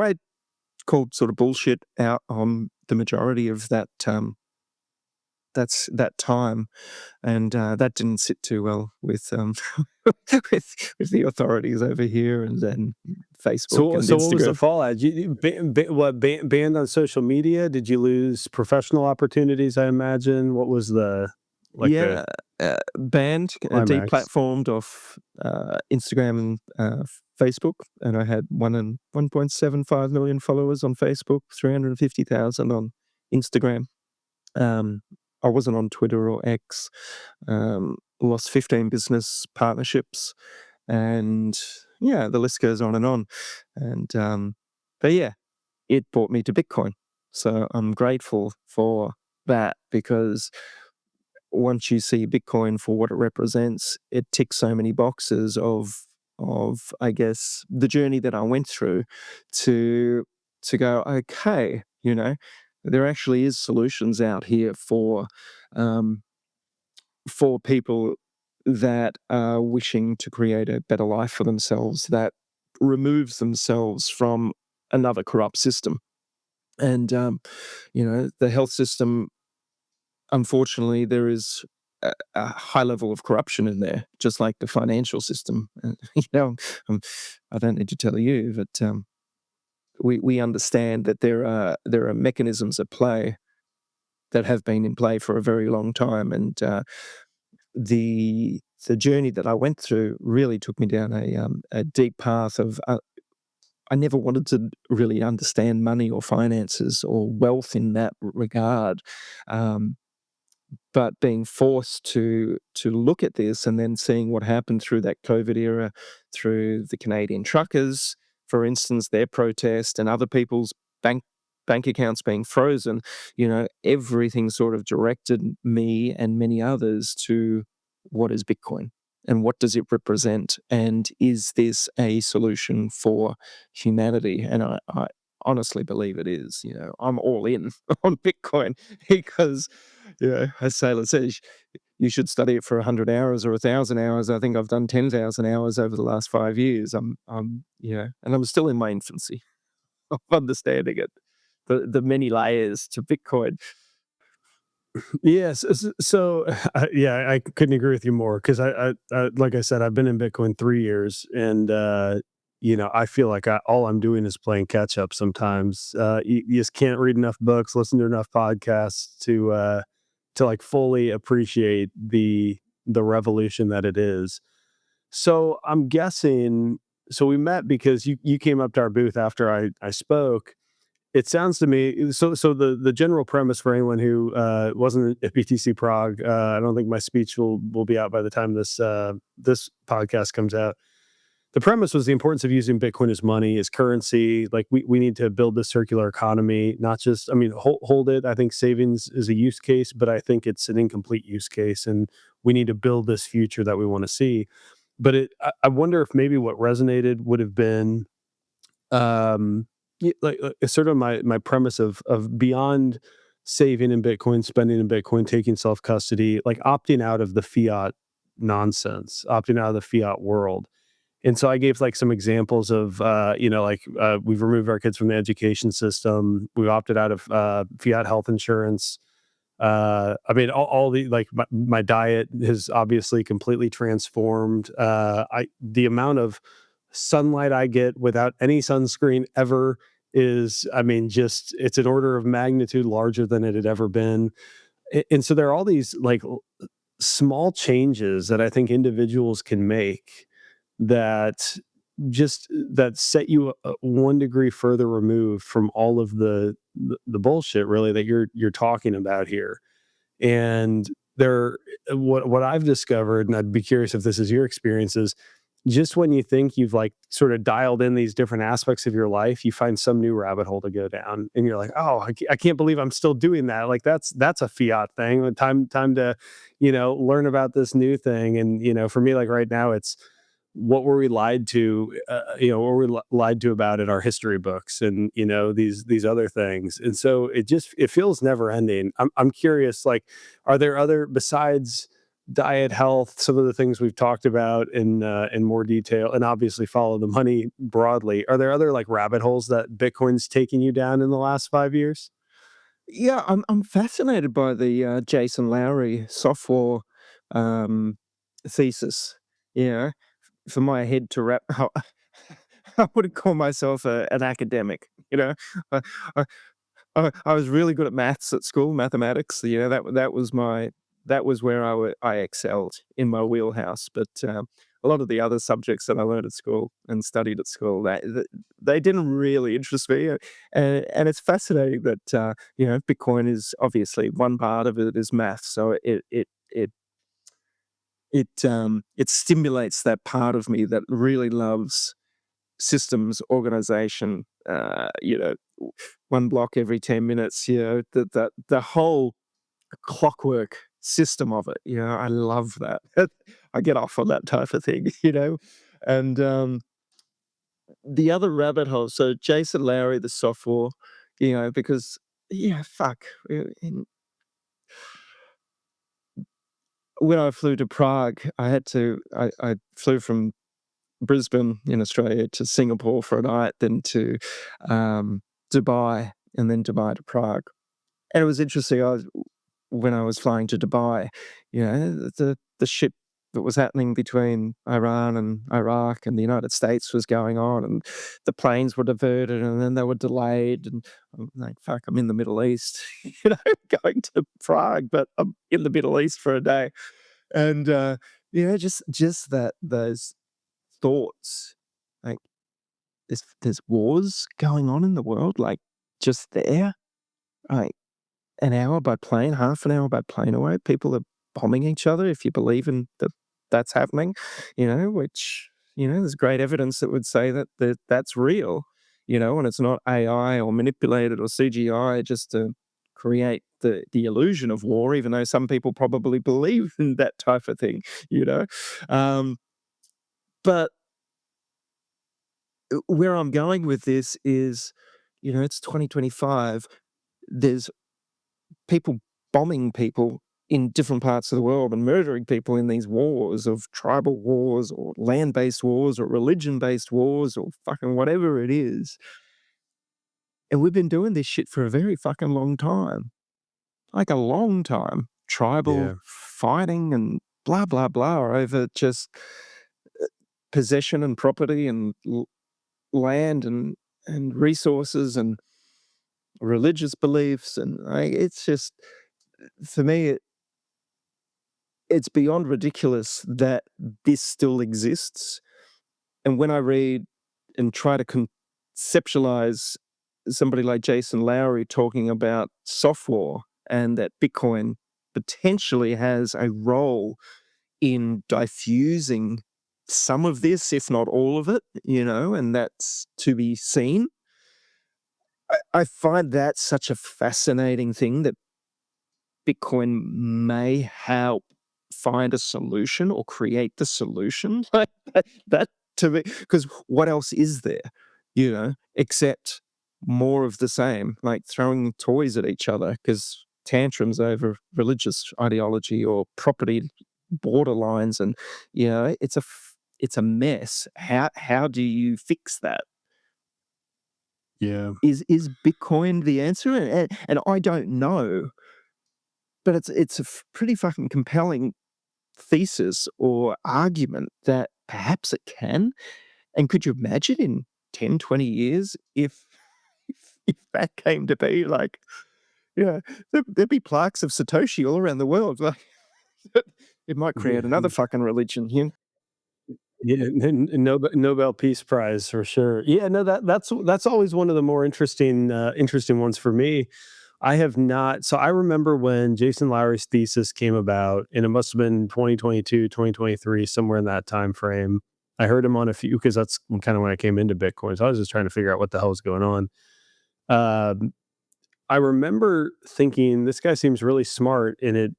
I called sort of bullshit out on the majority of that time, and that didn't sit too well with with the authorities over here, and then Facebook So, and so what was the Instagram. fallout? Banned on social media? Did you lose professional opportunities? I imagine. What was the Yeah, banned, climax? deplatformed off Instagram and Facebook, and I had 1.75 million followers on Facebook, 350,000 on Instagram. Um, I wasn't on Twitter or X. Lost 15 business partnerships, and yeah, the list goes on and on. And but yeah, it brought me to Bitcoin, so I'm grateful for that, because once you see Bitcoin for what it represents, it ticks so many boxes of I guess the journey that I went through to go, okay, there actually is solutions out here um, for people that are wishing to create a better life for themselves, that removes themselves from another corrupt system. And the health system, unfortunately, there is a high level of corruption in there, just like the financial system. Um, I don't need to tell you, but we understand that there are mechanisms at play that have been in play for a very long time, and the journey that I went through really took me down a deep path of. I never wanted to really understand money or finances or wealth in that regard. Um, but being forced to look at this, and then seeing what happened through that COVID era, through the Canadian truckers, for instance, their protest, and other people's bank accounts being frozen, everything sort of directed me and many others to what is Bitcoin. and what does it represent, and is this a solution for humanity? And I honestly believe it is. I'm all in on Bitcoin because, as Sailor says, you should study it for 100 hours or 1,000 hours. I think I've done 10,000 hours over the last 5 years. And I'm still in my infancy of understanding it, the many layers to Bitcoin. Yes. So, yeah, I couldn't agree with you more because like I said, I've been in Bitcoin 3 years, and I feel like all I'm doing is playing catch up. Sometimes you just can't read enough books, listen to enough podcasts to like fully appreciate the revolution that it is. So I'm guessing. So we met because you came up to our booth after I spoke. It sounds to me so the general premise for anyone who, wasn't at BTC Prague, I don't think my speech will be out by the time this podcast comes out. The premise was the importance of using Bitcoin as money, as currency. Like, we need to build this circular economy, not just, I mean, hold it. I think savings is a use case, but I think it's an incomplete use case, and we need to build this future that we wanna see. But I wonder if maybe what resonated would have been, um sort of my premise of beyond saving in Bitcoin, spending in Bitcoin, taking self custody, like opting out of the fiat nonsense, opting out of the fiat world. And so I gave like some examples of, we've removed our kids from the education system, we've opted out of fiat health insurance. I mean, all the like my diet has obviously completely transformed. The amount of sunlight I get without any sunscreen ever is, I mean, just it's an order of magnitude larger than it had ever been. And so there are all these like small changes that I think individuals can make that that set you 1 degree further removed from all of the bullshit really that you're talking about here. And there, what I've discovered, and I'd be curious if this is your experiences, just when you think you've like sort of dialed in these different aspects of your life, you find some new rabbit hole to go down, and you're like, "Oh, I can't believe I'm still doing that." Like that's a fiat thing. Time to, learn about this new thing. And for me, like right now, it's what were we lied to, what were we lied to about in our history books, and these other things. And so it feels never ending. I'm curious, like, are there other besides diet, health, some of the things we've talked about in more detail, and obviously follow the money broadly? Are there other like rabbit holes that Bitcoin's taken you down in the last 5 years? Yeah, I'm fascinated by the Jason Lowry software um, thesis. Yeah, for my head to wrap. I wouldn't call myself an academic. I, I, I was really good at maths at school, mathematics. That was where I excelled in my wheelhouse. But a lot of the other subjects that I learned at school and studied at school, they didn't really interest me. And it's fascinating that Bitcoin is obviously one part of it is math, so it stimulates that part of me that really loves systems, organization, one block every 10 minutes, the whole clockwork system of it. I love that. I get off on that type of thing, And the other rabbit hole, so Jason Lowry, the software, because, yeah, fuck. When I flew to Prague, I flew from Brisbane in Australia to Singapore for a night, then to Dubai, and then Dubai to Prague. And it was interesting. When I was flying to Dubai, the shit that was happening between Iran and Iraq and the United States was going on, and the planes were diverted, and then they were delayed. And I'm like, fuck, I'm in the Middle East, going to Prague, but I'm in the Middle East for a day. And just that those thoughts, like there's wars going on in the world, like just there, like an hour by plane, half an hour by plane away. People are bombing each other. If you believe in that, that's happening. Which there's great evidence that would say that's real. And it's not AI or manipulated or CGI just to create the illusion of war, even though some people probably believe in that type of thing, you know. But where I'm going with this is, it's 2025. There's people bombing people in different parts of the world and murdering people in these wars of tribal wars or land-based wars or religion-based wars or fucking whatever it is. And we've been doing this shit for a very fucking long time. Like a long time. Tribal Yeah. fighting and blah, blah, blah over just possession and property and land and resources and religious beliefs. And it's just, for me, it's beyond ridiculous that this still exists. And when I read and try to conceptualize somebody like Jason Lowry talking about soft war and that Bitcoin potentially has a role in diffusing some of this, if not all of it, and that's to be seen. I find that such a fascinating thing that Bitcoin may help find a solution or create the solution. Like that to me, because what else is there, except more of the same, like throwing toys at each other because tantrums over religious ideology or property borderlines, and it's a mess. How do you fix that? Yeah. Is Bitcoin the answer? And I don't know, but it's a pretty fucking compelling thesis or argument that perhaps it can. And could you imagine in 10, 20 years if that came to be like, yeah, there'd be plaques of Satoshi all around the world. Like, it might create Yeah. another fucking religion. Yeah, Nobel Peace Prize for sure. Yeah, no, that's always one of the more interesting ones for me. I have not. So I remember when Jason Lowery's thesis came about, and it must have been 2022, 2023, somewhere in that time frame. I heard him on a few because that's kind of when I came into Bitcoin. So I was just trying to figure out what the hell was going on. Um, I remember thinking this guy seems really smart, and it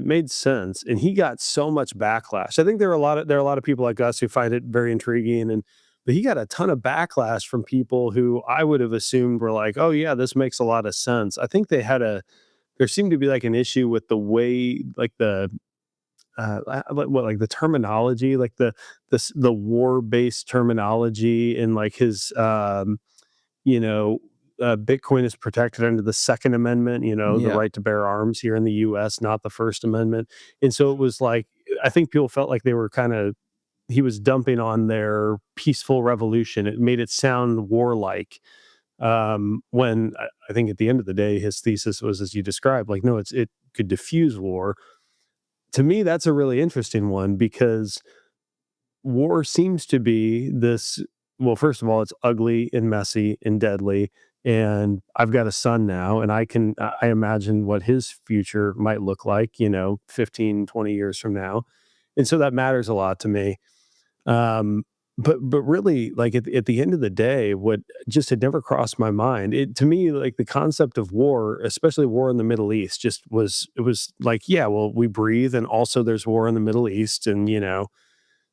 made sense, and he got so much backlash. I think there are a lot of people like us who find it very intriguing, but he got a ton of backlash from people who I would have assumed were like, "Oh yeah, this makes a lot of sense." I think there seemed to be like an issue with the way like like the terminology, like the war based terminology and like his you know, Bitcoin is protected under the Second Amendment, the Yeah. right to bear arms here in the US, not the First Amendment. And so it was like, I think people felt like they were he was dumping on their peaceful revolution. It made it sound warlike. When I think at the end of the day, his thesis was, as you described, like, no, it could diffuse war. To me, that's a really interesting one because war seems to be this well, first of all, it's ugly and messy and deadly. And I've got a son now, and I imagine what his future might look like, 15, 20 years from now. And so that matters a lot to me. But really, like at the end of the day, what just had never crossed my mind, to me, like the concept of war, especially war in the Middle East, it was like, yeah, well, we breathe, and also there's war in the Middle East, and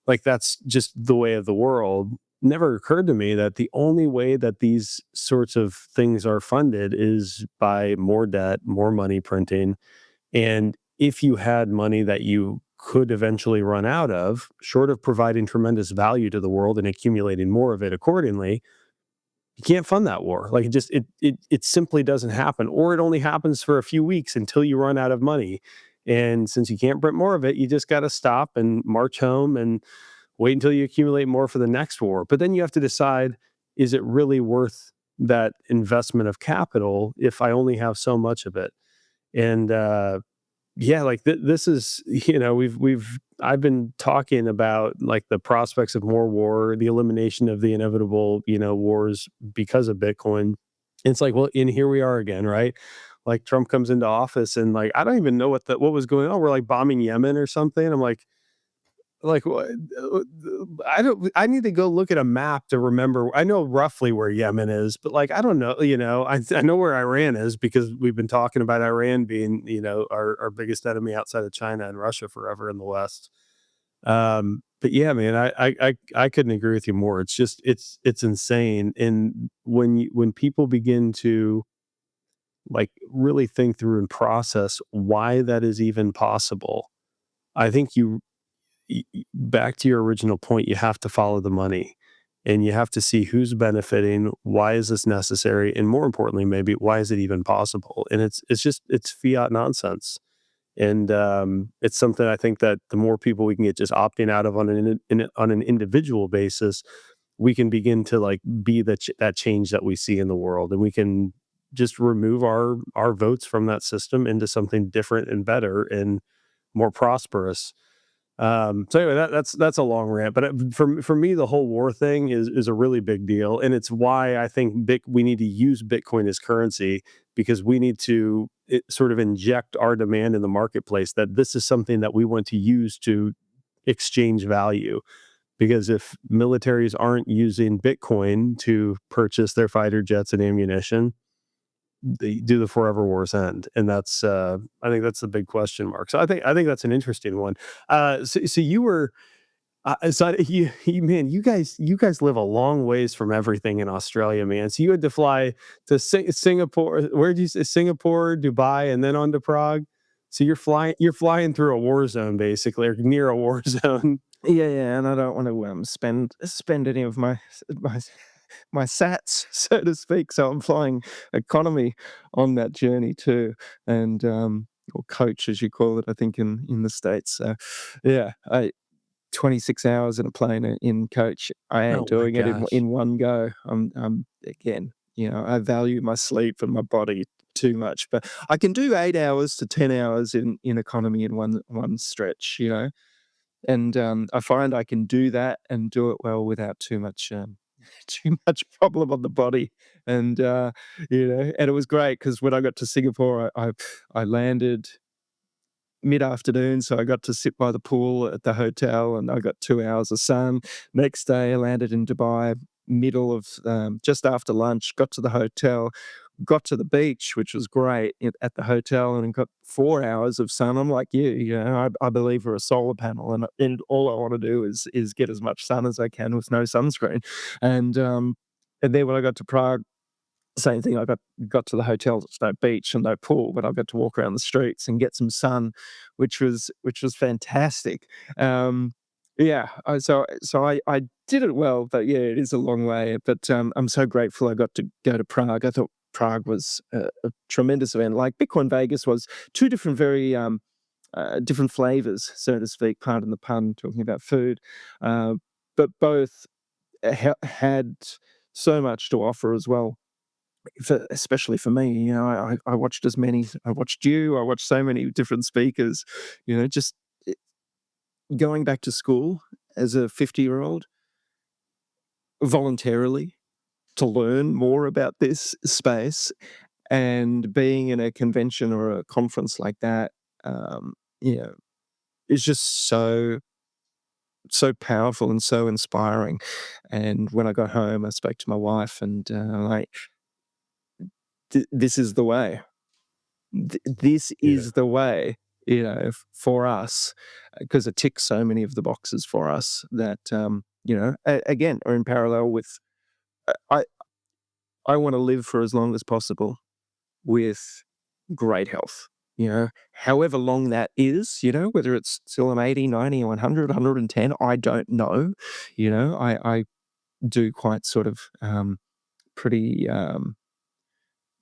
like that's just the way of the world. Never occurred to me that the only way that these sorts of things are funded is by more debt, more money printing. And if you had money that you could eventually run out of, short of providing tremendous value to the world and accumulating more of it accordingly, you can't fund that war. Like it simply doesn't happen, or it only happens for a few weeks until you run out of money. And since you can't print more of it, you just got to stop and march home and wait until you accumulate more for the next war. But then you have to decide, is it really worth that investment of capital if I only have so much of it? And yeah, like this is, I've been talking about like the prospects of more war, the elimination of the inevitable, wars because of Bitcoin. And it's like, well, in here we are again, right? Like Trump comes into office and like I don't even know what was going on. We're like bombing Yemen or something. I'm like, Like, I don't. I need to go look at a map to remember. I know roughly where Yemen is, but like, I don't know. I know where Iran is because we've been talking about Iran being, our biggest enemy outside of China and Russia forever in the West. But yeah, man, I couldn't agree with you more. It's just it's insane. And when people begin to like really think through and process why that is even possible, I think back to your original point, you have to follow the money and you have to see who's benefiting, why is this necessary, and more importantly, maybe why is it even possible? And it's fiat nonsense. And it's something I think that the more people we can get just opting out of on an individual basis, we can begin to like be that change that we see in the world, and we can just remove our votes from that system into something different and better and more prosperous. So anyway, that's a long rant, but for me, the whole war thing is a really big deal, and it's why I think we need to use Bitcoin as currency, because we need to sort of inject our demand in the marketplace that this is something that we want to use to exchange value. Because if militaries aren't using Bitcoin to purchase their fighter jets and ammunition, do the forever wars end? And that's I think that's the big question mark. So I think that's an interesting one. So you were man, you guys live a long ways from everything in Australia, man. So you had to fly to Singapore. Where did you say? Singapore, Dubai, and then on to Prague. So you're flying through a war zone basically, or near a war zone. Yeah, yeah, and I don't want to spend any of my my sats, so to speak. So I'm flying economy on that journey too, and or coach as you call it, I think in the states. So yeah, 26 hours in a plane in coach. I ain't Oh my doing it gosh. in one go. I'm again, I value my sleep and my body too much, but I can do 8 hours to 10 hours in economy in one stretch. And, I find I can do that and do it well without too much, too much problem on the body, and, and it was great because when I got to Singapore, I landed mid-afternoon, so I got to sit by the pool at the hotel, and I got 2 hours of sun. Next day, I landed in Dubai, middle of, just after lunch, got to the hotel, got to the beach, which was great at the hotel, and got 4 hours of sun. I'm like I believe we're a solar panel, and all I wanna do is get as much sun as I can with no sunscreen. And, and then when I got to Prague, same thing. I got to the hotel. There's no beach and no pool, but I got to walk around the streets and get some sun, which was fantastic. Um, yeah, I did it well, but yeah, it is a long way. But I'm so grateful I got to go to Prague. I thought Prague was a tremendous event. Like Bitcoin Vegas was two different, very different flavors, so to speak. Pardon the pun, talking about food, uh, but both had so much to offer as well, especially for me. I watched I watched you, I watched so many different speakers, just i- going back to school as a 50-year-old voluntarily to learn more about this space, and being in a convention or a conference like that, um, you know, is just so powerful and so inspiring. And when I got home, I spoke to my wife, and like, this is the way. This Yeah. is the way, for us, because it ticks so many of the boxes for us that, again, are in parallel with. I I want to live for as long as possible with great health. However long that is, whether it's still I'm 80, 90, or 100, 110, I don't know. I do quite sort of pretty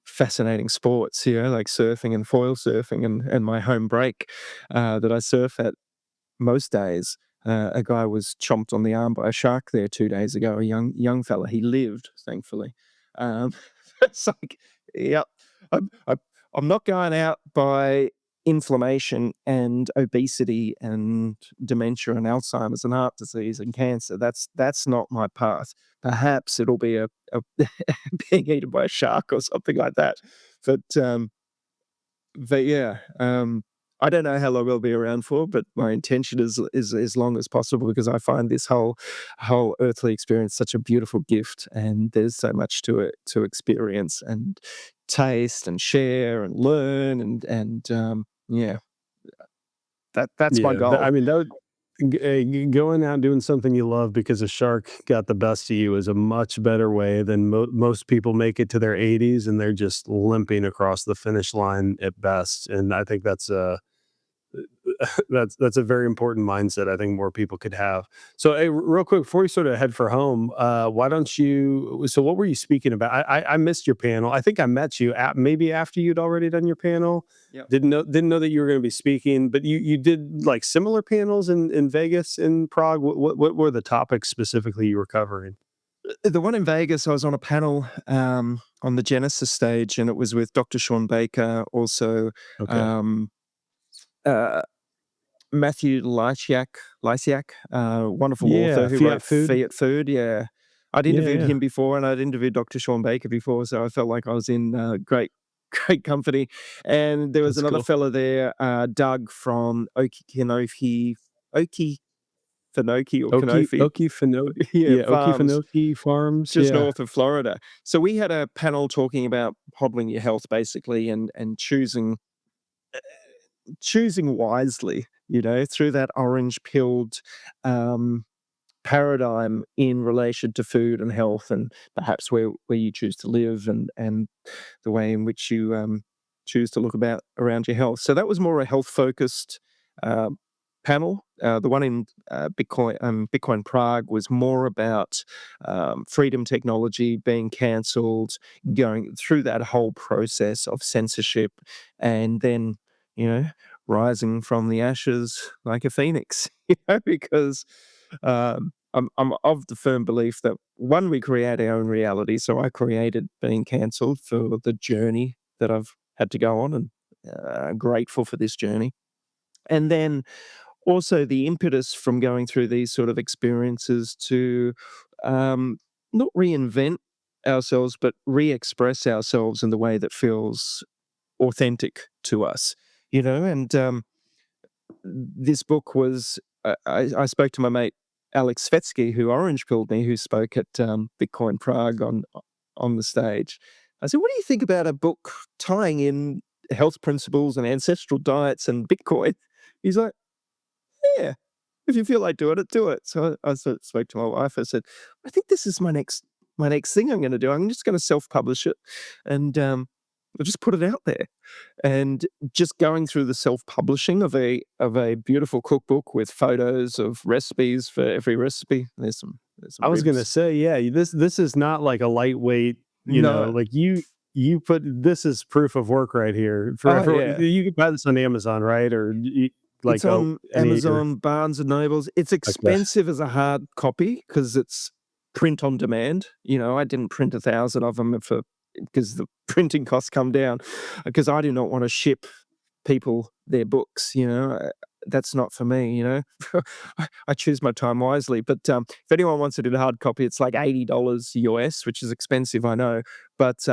fascinating sports, like surfing and foil surfing, and my home break that I surf at most days. A guy was chomped on the arm by a shark there 2 days ago. A young fella. He lived, thankfully. Um, it's like, yeah, I'm I'm not going out by inflammation and obesity and dementia and Alzheimer's and heart disease and cancer. That's not my path. Perhaps it'll be a being eaten by a shark or something like that. But but yeah, I don't know how long I'll be around for, but my intention is as long as possible because I find this whole earthly experience such a beautiful gift, and there's so much to it to experience and taste and share and learn and yeah, that's my Yeah, I goal. mean, that would going out and doing something you love because a shark got the best of you is a much better way than most people make it to their 80s and they're just limping across the finish line at best. And I think that's that's a very important mindset I think more people could have. So, hey, real quick before we sort of head for home, why don't you? So, what were you speaking about? I missed your panel. I think I met you at maybe after you'd already done your panel. Yep. Didn't know that you were going to be speaking, but you did like similar panels in Vegas and Prague. What were the topics specifically you were covering? The one in Vegas, I was on a panel on the Genesis stage, and it was with Dr. Sean Baker, also Okay. um, uh, Matthew Lysiak, wonderful author Yeah, who wrote Fiat food. Fiat Food. Yeah, I'd Yeah, interviewed yeah, him before, and I'd interviewed Dr. Sean Baker before, so I felt like I was in great company. And there was that's another cool. fella there, Doug from Okefenokee or Kanofi, yeah, farms Okefenokee Farms. just Yeah, north of Florida. So we had a panel talking about hodling your health, basically, and choosing wisely, through that orange pilled um, paradigm in relation to food and health, and perhaps where you choose to live, and the way in which you choose to look about around your health. So that was more a health focused uh, panel. The one in Bitcoin Prague was more about freedom technology being cancelled, going through that whole process of censorship, and then you know rising from the ashes like a phoenix. Because I'm of the firm belief that one, we create our own reality. So I created being cancelled for the journey that I've had to go on, and grateful for this journey. And then also the impetus from going through these sort of experiences to um, not reinvent ourselves, but re-express ourselves in the way that feels authentic to us. And this book was I spoke to my mate Alex Svetsky, who orange pilled me, who spoke at Bitcoin Prague on the stage. I said, "What do you think about a book tying in health principles and ancestral diets and Bitcoin?" He's like, "Yeah, if you feel like doing it, do it." So I spoke to my wife. I said, "I think this is my next thing I'm going to do. I'm just going to self publish it, and I'll just put it out there." And just going through the self-publishing of a beautiful cookbook with photos of recipes for every recipe. There's some I was gonna ribs. say, yeah, this is not like a lightweight, No. like you put this is proof of work right here for Oh, yeah. you can buy this on Amazon, right? Or It's like on any of your Amazon, Barnes& and Nobles. It's okay. expensive as a hard copy because it's print on demand. I didn't print 1,000 of them for because the printing costs come down, because I do not wanna ship people their books. That's not for me. I choose my time wisely. But if anyone wants it in hard copy, it's like $80 US, which is expensive, I know. But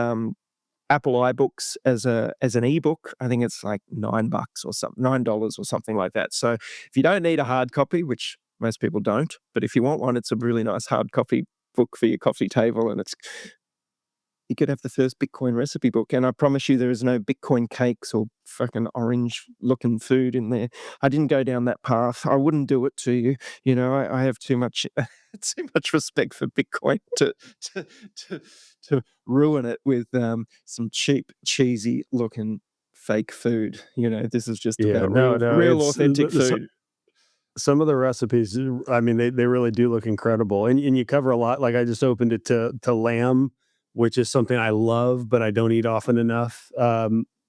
Apple iBooks as an ebook, I think it's like $9 or something, $9 or something like that. So if you don't need a hard copy, which most people don't, but if you want one, it's a really nice hard copy book for your coffee table, and you could have the first Bitcoin recipe book, and I promise you there is no Bitcoin cakes or fucking orange looking food in there. I didn't go down that path. I wouldn't do it to you. I have too much too much respect for Bitcoin to to to ruin it with some cheap, cheesy looking fake food. This is just Yeah, about no, no, real it's authentic food. some of the recipes, I mean, they really do look incredible, and you cover a lot. Like I just opened it to lamb, which is something I love, but I don't eat often enough.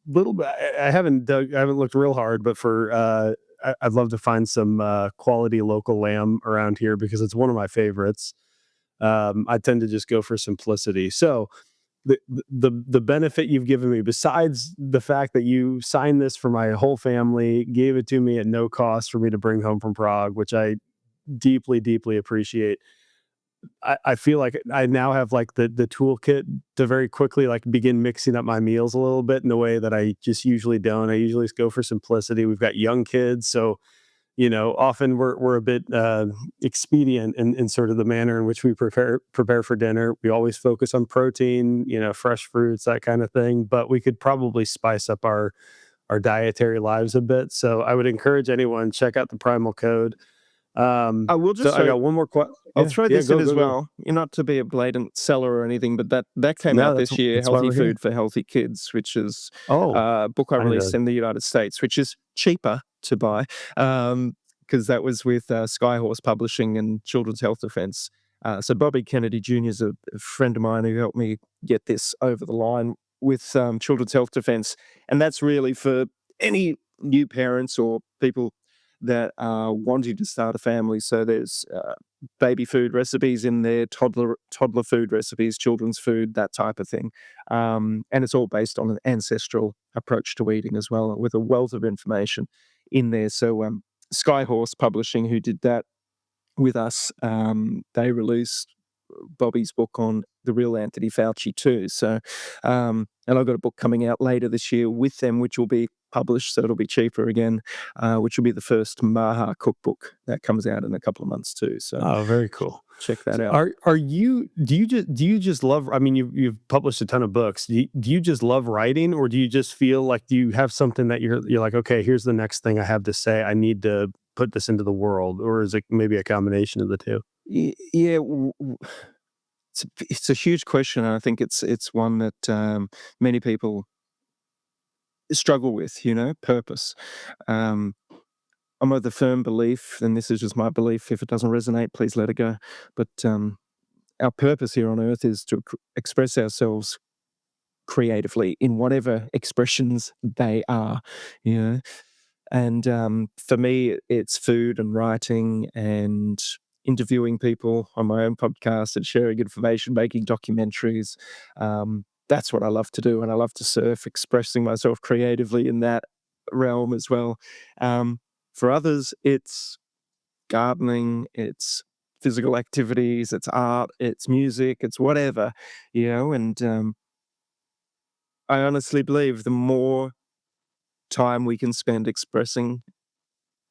Little bit, I haven't looked real hard, but for I'd love to find some quality local lamb around here because it's one of my favorites. I tend to just go for simplicity. So the benefit you've given me, besides the fact that you signed this for my whole family, gave it to me at no cost for me to bring home from Prague, which I deeply, deeply appreciate. I feel like I now have like the toolkit to very quickly like begin mixing up my meals a little bit in a way that I just usually don't. I usually just go for simplicity. We've got young kids, so often we're a bit expedient in sort of the manner in which we prepare for dinner. We always focus on protein, fresh fruits, that kind of thing. But we could probably spice up our dietary lives a bit. So I would encourage anyone check out the Primal Code. I will So just I say, got one more question. I'll Yeah, throw yeah, this in go, as go, go. well. You're not to be a blatant seller or anything, but that came No, out this year, that's why Healthy we're here. Food for Healthy Kids, which is Oh, a book I I released know. in the United States, which is cheaper to buy because that was with Skyhorse Publishing and Children's Health Defense. So Bobby Kennedy Jr. is a friend of mine who helped me get this over the line with Children's Health Defense, and that's really for any new parents or people that are wanting to start a family. So there's baby food recipes in there, toddler food recipes, children's food, that type of thing. And it's all based on an ancestral approach to eating as well, with a wealth of information in there. So Skyhorse Publishing, who did that with us, they released Bobby's book on the real Anthony Fauci too. So, and I've got a book coming out later this year with them, which will be published, so it'll be cheaper again, which will be the first Maha cookbook that comes out in a couple of months too. So, Oh, very cool. check that So out. do you just love, I mean, you've published a ton of books. Do you just love writing, or do you just feel like, do you have something that you're like, okay, here's the next thing I have to say. I need to put this into the world, or is it maybe a combination of the two? Yeah, it's a huge question, and I think it's one that many people struggle with. Purpose. Um, I'm of the firm belief, and this is just my belief. If it doesn't resonate, please let it go. But our purpose here on Earth is to express ourselves creatively in whatever expressions they are. You know, and for me, it's food and writing and interviewing people on my own podcast and sharing information, making documentaries. That's what I love to do. And I love to surf, expressing myself creatively in that realm as well. Um, for others, it's gardening, it's physical activities, it's art, it's music, it's whatever, and I honestly believe the more time we can spend expressing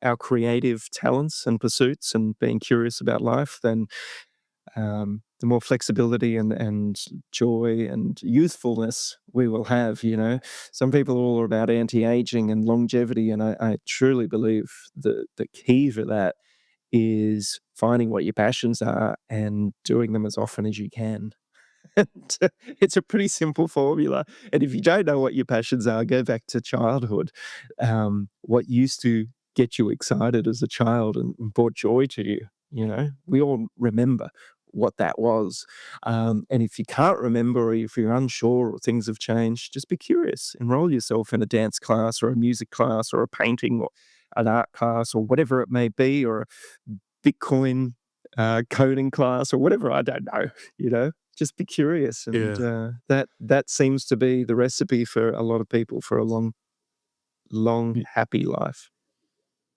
our creative talents and pursuits and being curious about life, then the more flexibility and joy and youthfulness we will have. Some people are all about anti-aging and longevity, and I truly believe the key for that is finding what your passions are and doing them as often as you can. And it's a pretty simple formula. And if you don't know what your passions are, go back to childhood. What used to get you excited as a child and brought joy to you, we all remember what that was. And if you can't remember, or if you're unsure or things have changed, just be curious. Enroll yourself in a dance class or a music class or a painting or an art class or whatever it may be, or a Bitcoin coding class or whatever. I don't know, just be curious. And Yeah. that seems to be the recipe for a lot of people for a long, long, happy life.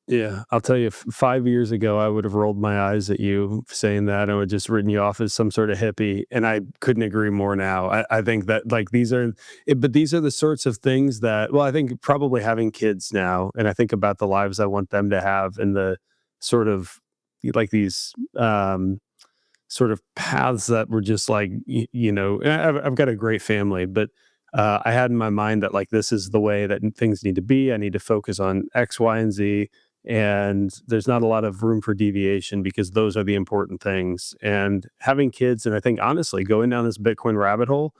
Yeah, I'll tell you, 5 years ago, I would have rolled my eyes at you saying that. I would just written you off as some sort of hippie, and I couldn't agree more now. I think that like but these are the sorts of things that, well, I think probably having kids now, and I think about the lives I want them to have, and the sort of like these sort of paths that were just like, and I've got a great family, but I had in my mind that like this is the way that things need to be. I need to focus on X, Y, and Z, and there's not a lot of room for deviation because those are the important things. And having kids, and I think honestly, going down this Bitcoin rabbit hole,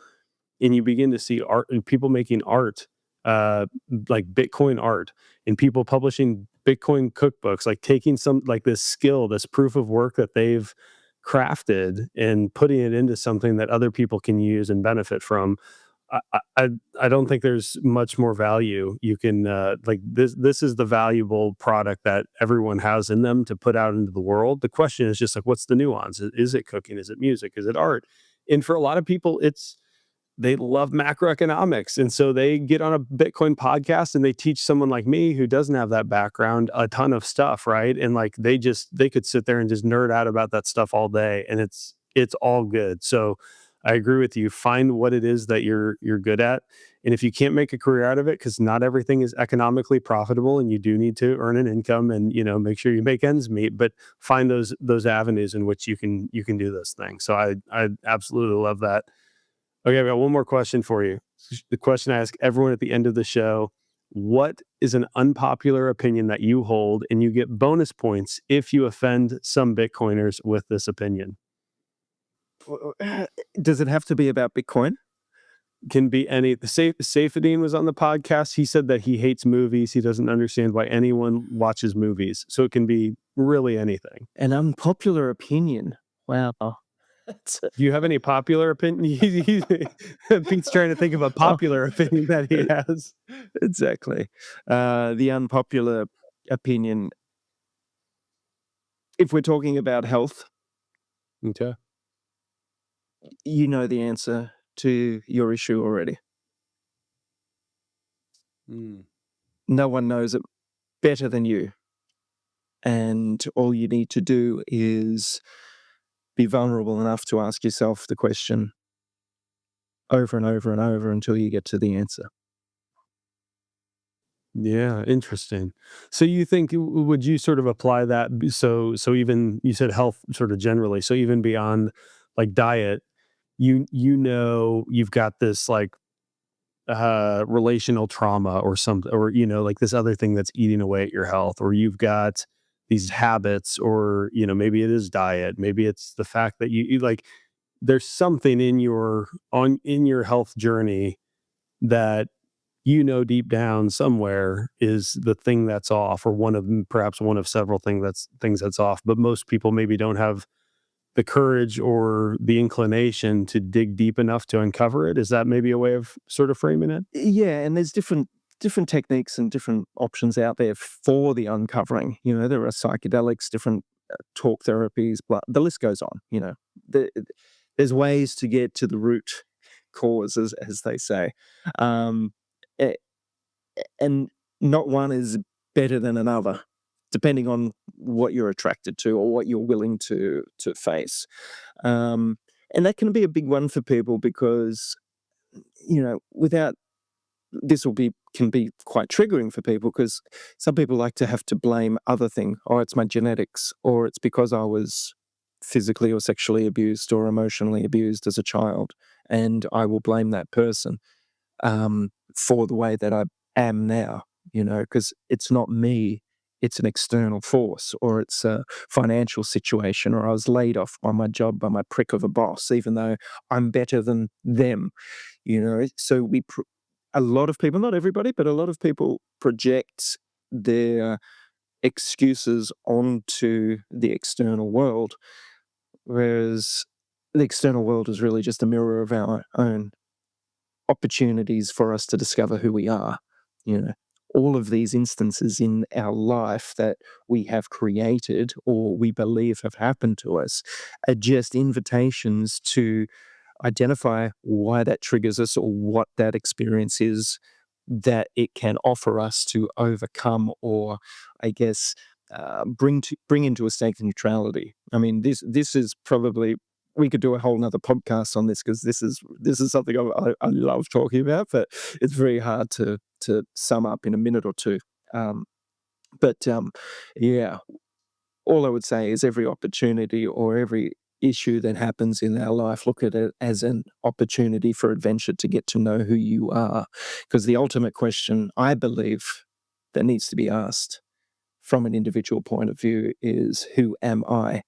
and you begin to see art and people making art, uh, like Bitcoin art, and people publishing Bitcoin cookbooks, like taking some like this skill, this proof of work that they've crafted and putting it into something that other people can use and benefit from. I don't think there's much more value you can like this is the valuable product that everyone has in them to put out into the world. The question is just like, what's the nuance? Is it cooking? Is it music? Is it art? And for a lot of people, they love macroeconomics. And so they get on a Bitcoin podcast and they teach someone like me who doesn't have that background a ton of stuff, right? And like they could sit there and just nerd out about that stuff all day. And it's all good. So I agree with you. Find what it is that you're good at. And if you can't make a career out of it, because not everything is economically profitable and you do need to earn an income and make sure you make ends meet, but find those avenues in which you can do those things. So I absolutely love that. Okay, I've got one more question for you. The question I ask everyone at the end of the show: what is an unpopular opinion that you hold, and you get bonus points if you offend some Bitcoiners with this opinion? Does it have to be about Bitcoin? Can be any. Saifedean was on the podcast. He said that he hates movies. He doesn't understand why anyone watches movies. So it can be really anything. An unpopular opinion. Wow. That's Do you have any popular opinion? Pete's trying to think of a oh, popular opinion that he has. exactly. The unpopular opinion, if we're talking about health, Okay. you know the answer to your issue already. Mm. No one knows it better than you. And all you need to do is be vulnerable enough to ask yourself the question over and over and over until you get to the answer. Yeah, interesting. So you think would you sort of apply that so even you said health sort of generally, so even beyond like diet, you've got this like relational trauma or something, or like this other thing that's eating away at your health, or you've got these habits, or maybe it is diet, maybe it's the fact that you like there's something in your health journey that deep down somewhere is the thing that's off, or perhaps one of several things that's off, but most people maybe don't have the courage or the inclination to dig deep enough to uncover it. Is that maybe a way of sort of framing it? Yeah, and there's different techniques and different options out there for the uncovering. There are psychedelics, different talk therapies, the list goes on. The, there's ways to get to the root cause, as they say. Um, a- and not one is better than another, depending on what you're attracted to or what you're willing to face. Um, and that can be a big one for people because without this will be can be quite triggering for people because some people like to have to blame other thing. Oh, it's my genetics, or it's because I was physically or sexually abused or emotionally abused as a child, and I will blame that person for the way that I am now. Because it's not me. It's an external force, or it's a financial situation, or I was laid off by my job by my prick of a boss, even though I'm better than them. So a lot of people, not everybody, but a lot of people project their excuses onto the external world, whereas the external world is really just a mirror of our own opportunities for us to discover who we are. You know, all of these instances in our life that we have created or we believe have happened to us are just invitations to identify why that triggers us or what that experience is that it can offer us to overcome or, I guess, bring into a state of neutrality. I mean, this is probably we could do a whole nother podcast on this because this is something I love talking about, but it's very hard to sum up in a minute or two. Um, but yeah, all I would say is every opportunity or every issue that happens in our life, look at it as an opportunity for adventure to get to know who you are. Because the ultimate question, I believe, that needs to be asked from an individual point of view is who am I?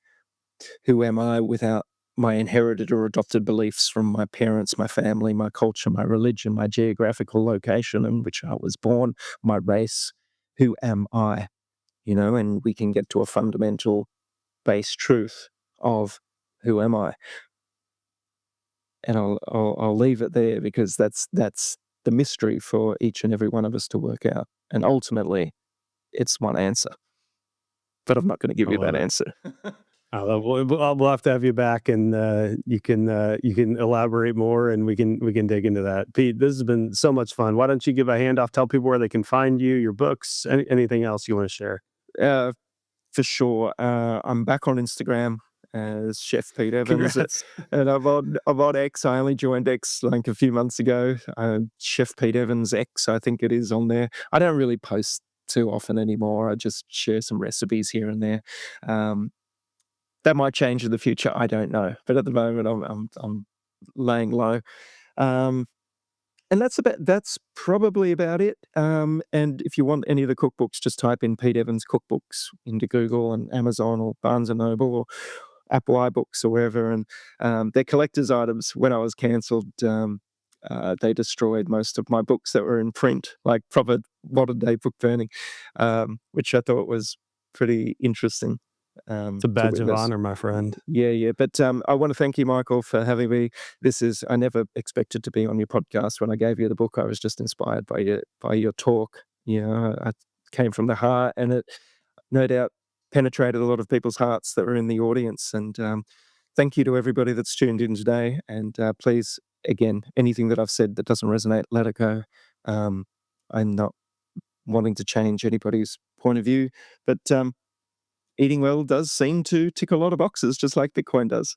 Who am I without my inherited or adopted beliefs from my parents, my family, my culture, my religion, my geographical location in which I was born, my race? Who am I? And we can get to a fundamental base truth of who am I, and I'll leave it there because that's the mystery for each and every one of us to work out, and ultimately, it's one answer. But I'm not going to give I you love that it. answer. We'll have to have you back, and you can elaborate more, and we can dig into that. Pete, this has been so much fun. Why don't you give a handoff? Tell people where they can find you, your books, anything else you want to share. uh, for sure. I'm back on Instagram as Chef Pete Evans, Congrats. and I'm on X. I only joined X like a few months ago. Chef Pete Evans X, I think it is on there. I don't really post too often anymore. I just share some recipes here and there. Um, that might change in the future. I don't know, but at the moment, I'm laying low. Um, and that's probably about it. And if you want any of the cookbooks, just type in Pete Evans cookbooks into Google and Amazon or Barnes and Noble or Apple iBooks or wherever. And they're collector's items. When I was cancelled, they destroyed most of my books that were in print, like proper modern day book burning, which I thought was pretty interesting It's a to badge of witness. honor, my friend. Yeah. But I want to thank you, Michael, for having me. I never expected to be on your podcast. When I gave you the book, I was just inspired by your talk. I came from the heart, and it no doubt penetrated a lot of people's hearts that were in the audience. And thank you to everybody that's tuned in today. And please, again, anything that I've said that doesn't resonate, let it go. I'm not wanting to change anybody's point of view, but eating well does seem to tick a lot of boxes, just like Bitcoin does.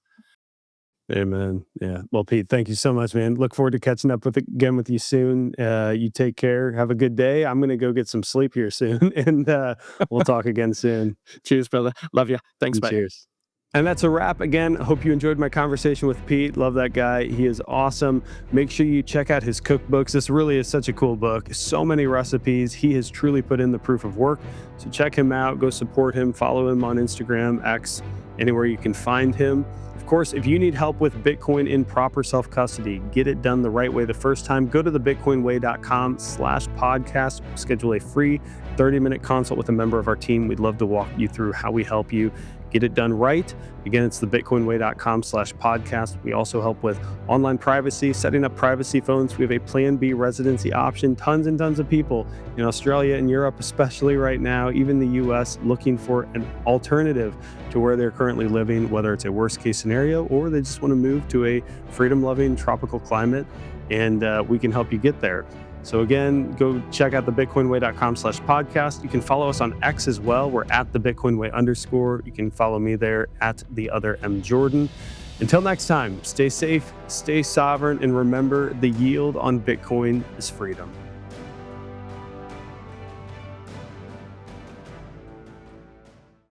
Amen. Yeah. Well, Pete, thank you so much, man. Look forward to catching up again with you soon. You take care. Have a good day. I'm going to go get some sleep here soon, and we'll talk again soon. Cheers, brother. Love you. Thanks, mate. Cheers. And that's a wrap. Again, hope you enjoyed my conversation with Pete. Love that guy. He is awesome. Make sure you check out his cookbooks. This really is such a cool book. So many recipes. He has truly put in the proof of work. So check him out. Go support him. Follow him on Instagram, X, anywhere you can find him. Of course, if you need help with Bitcoin in proper self-custody, get it done the right way the first time, go to thebitcoinway.com/podcast. Schedule a free 30-minute consult with a member of our team. We'd love to walk you through how we help you get it done right. Again, it's thebitcoinway.com/podcast. We also help with online privacy, setting up privacy phones. We have a Plan B residency option. Tons and tons of people in Australia and Europe, especially right now, even the US, looking for an alternative to where they're currently living, whether it's a worst case scenario or they just want to move to a freedom-loving tropical climate, and we can help you get there. So again, go check out thebitcoinway.com/podcast. You can follow us on X as well. We're at @thebitcoinway_. You can follow me there at @theothermjordan. Until next time, stay safe, stay sovereign, and remember, the yield on Bitcoin is freedom.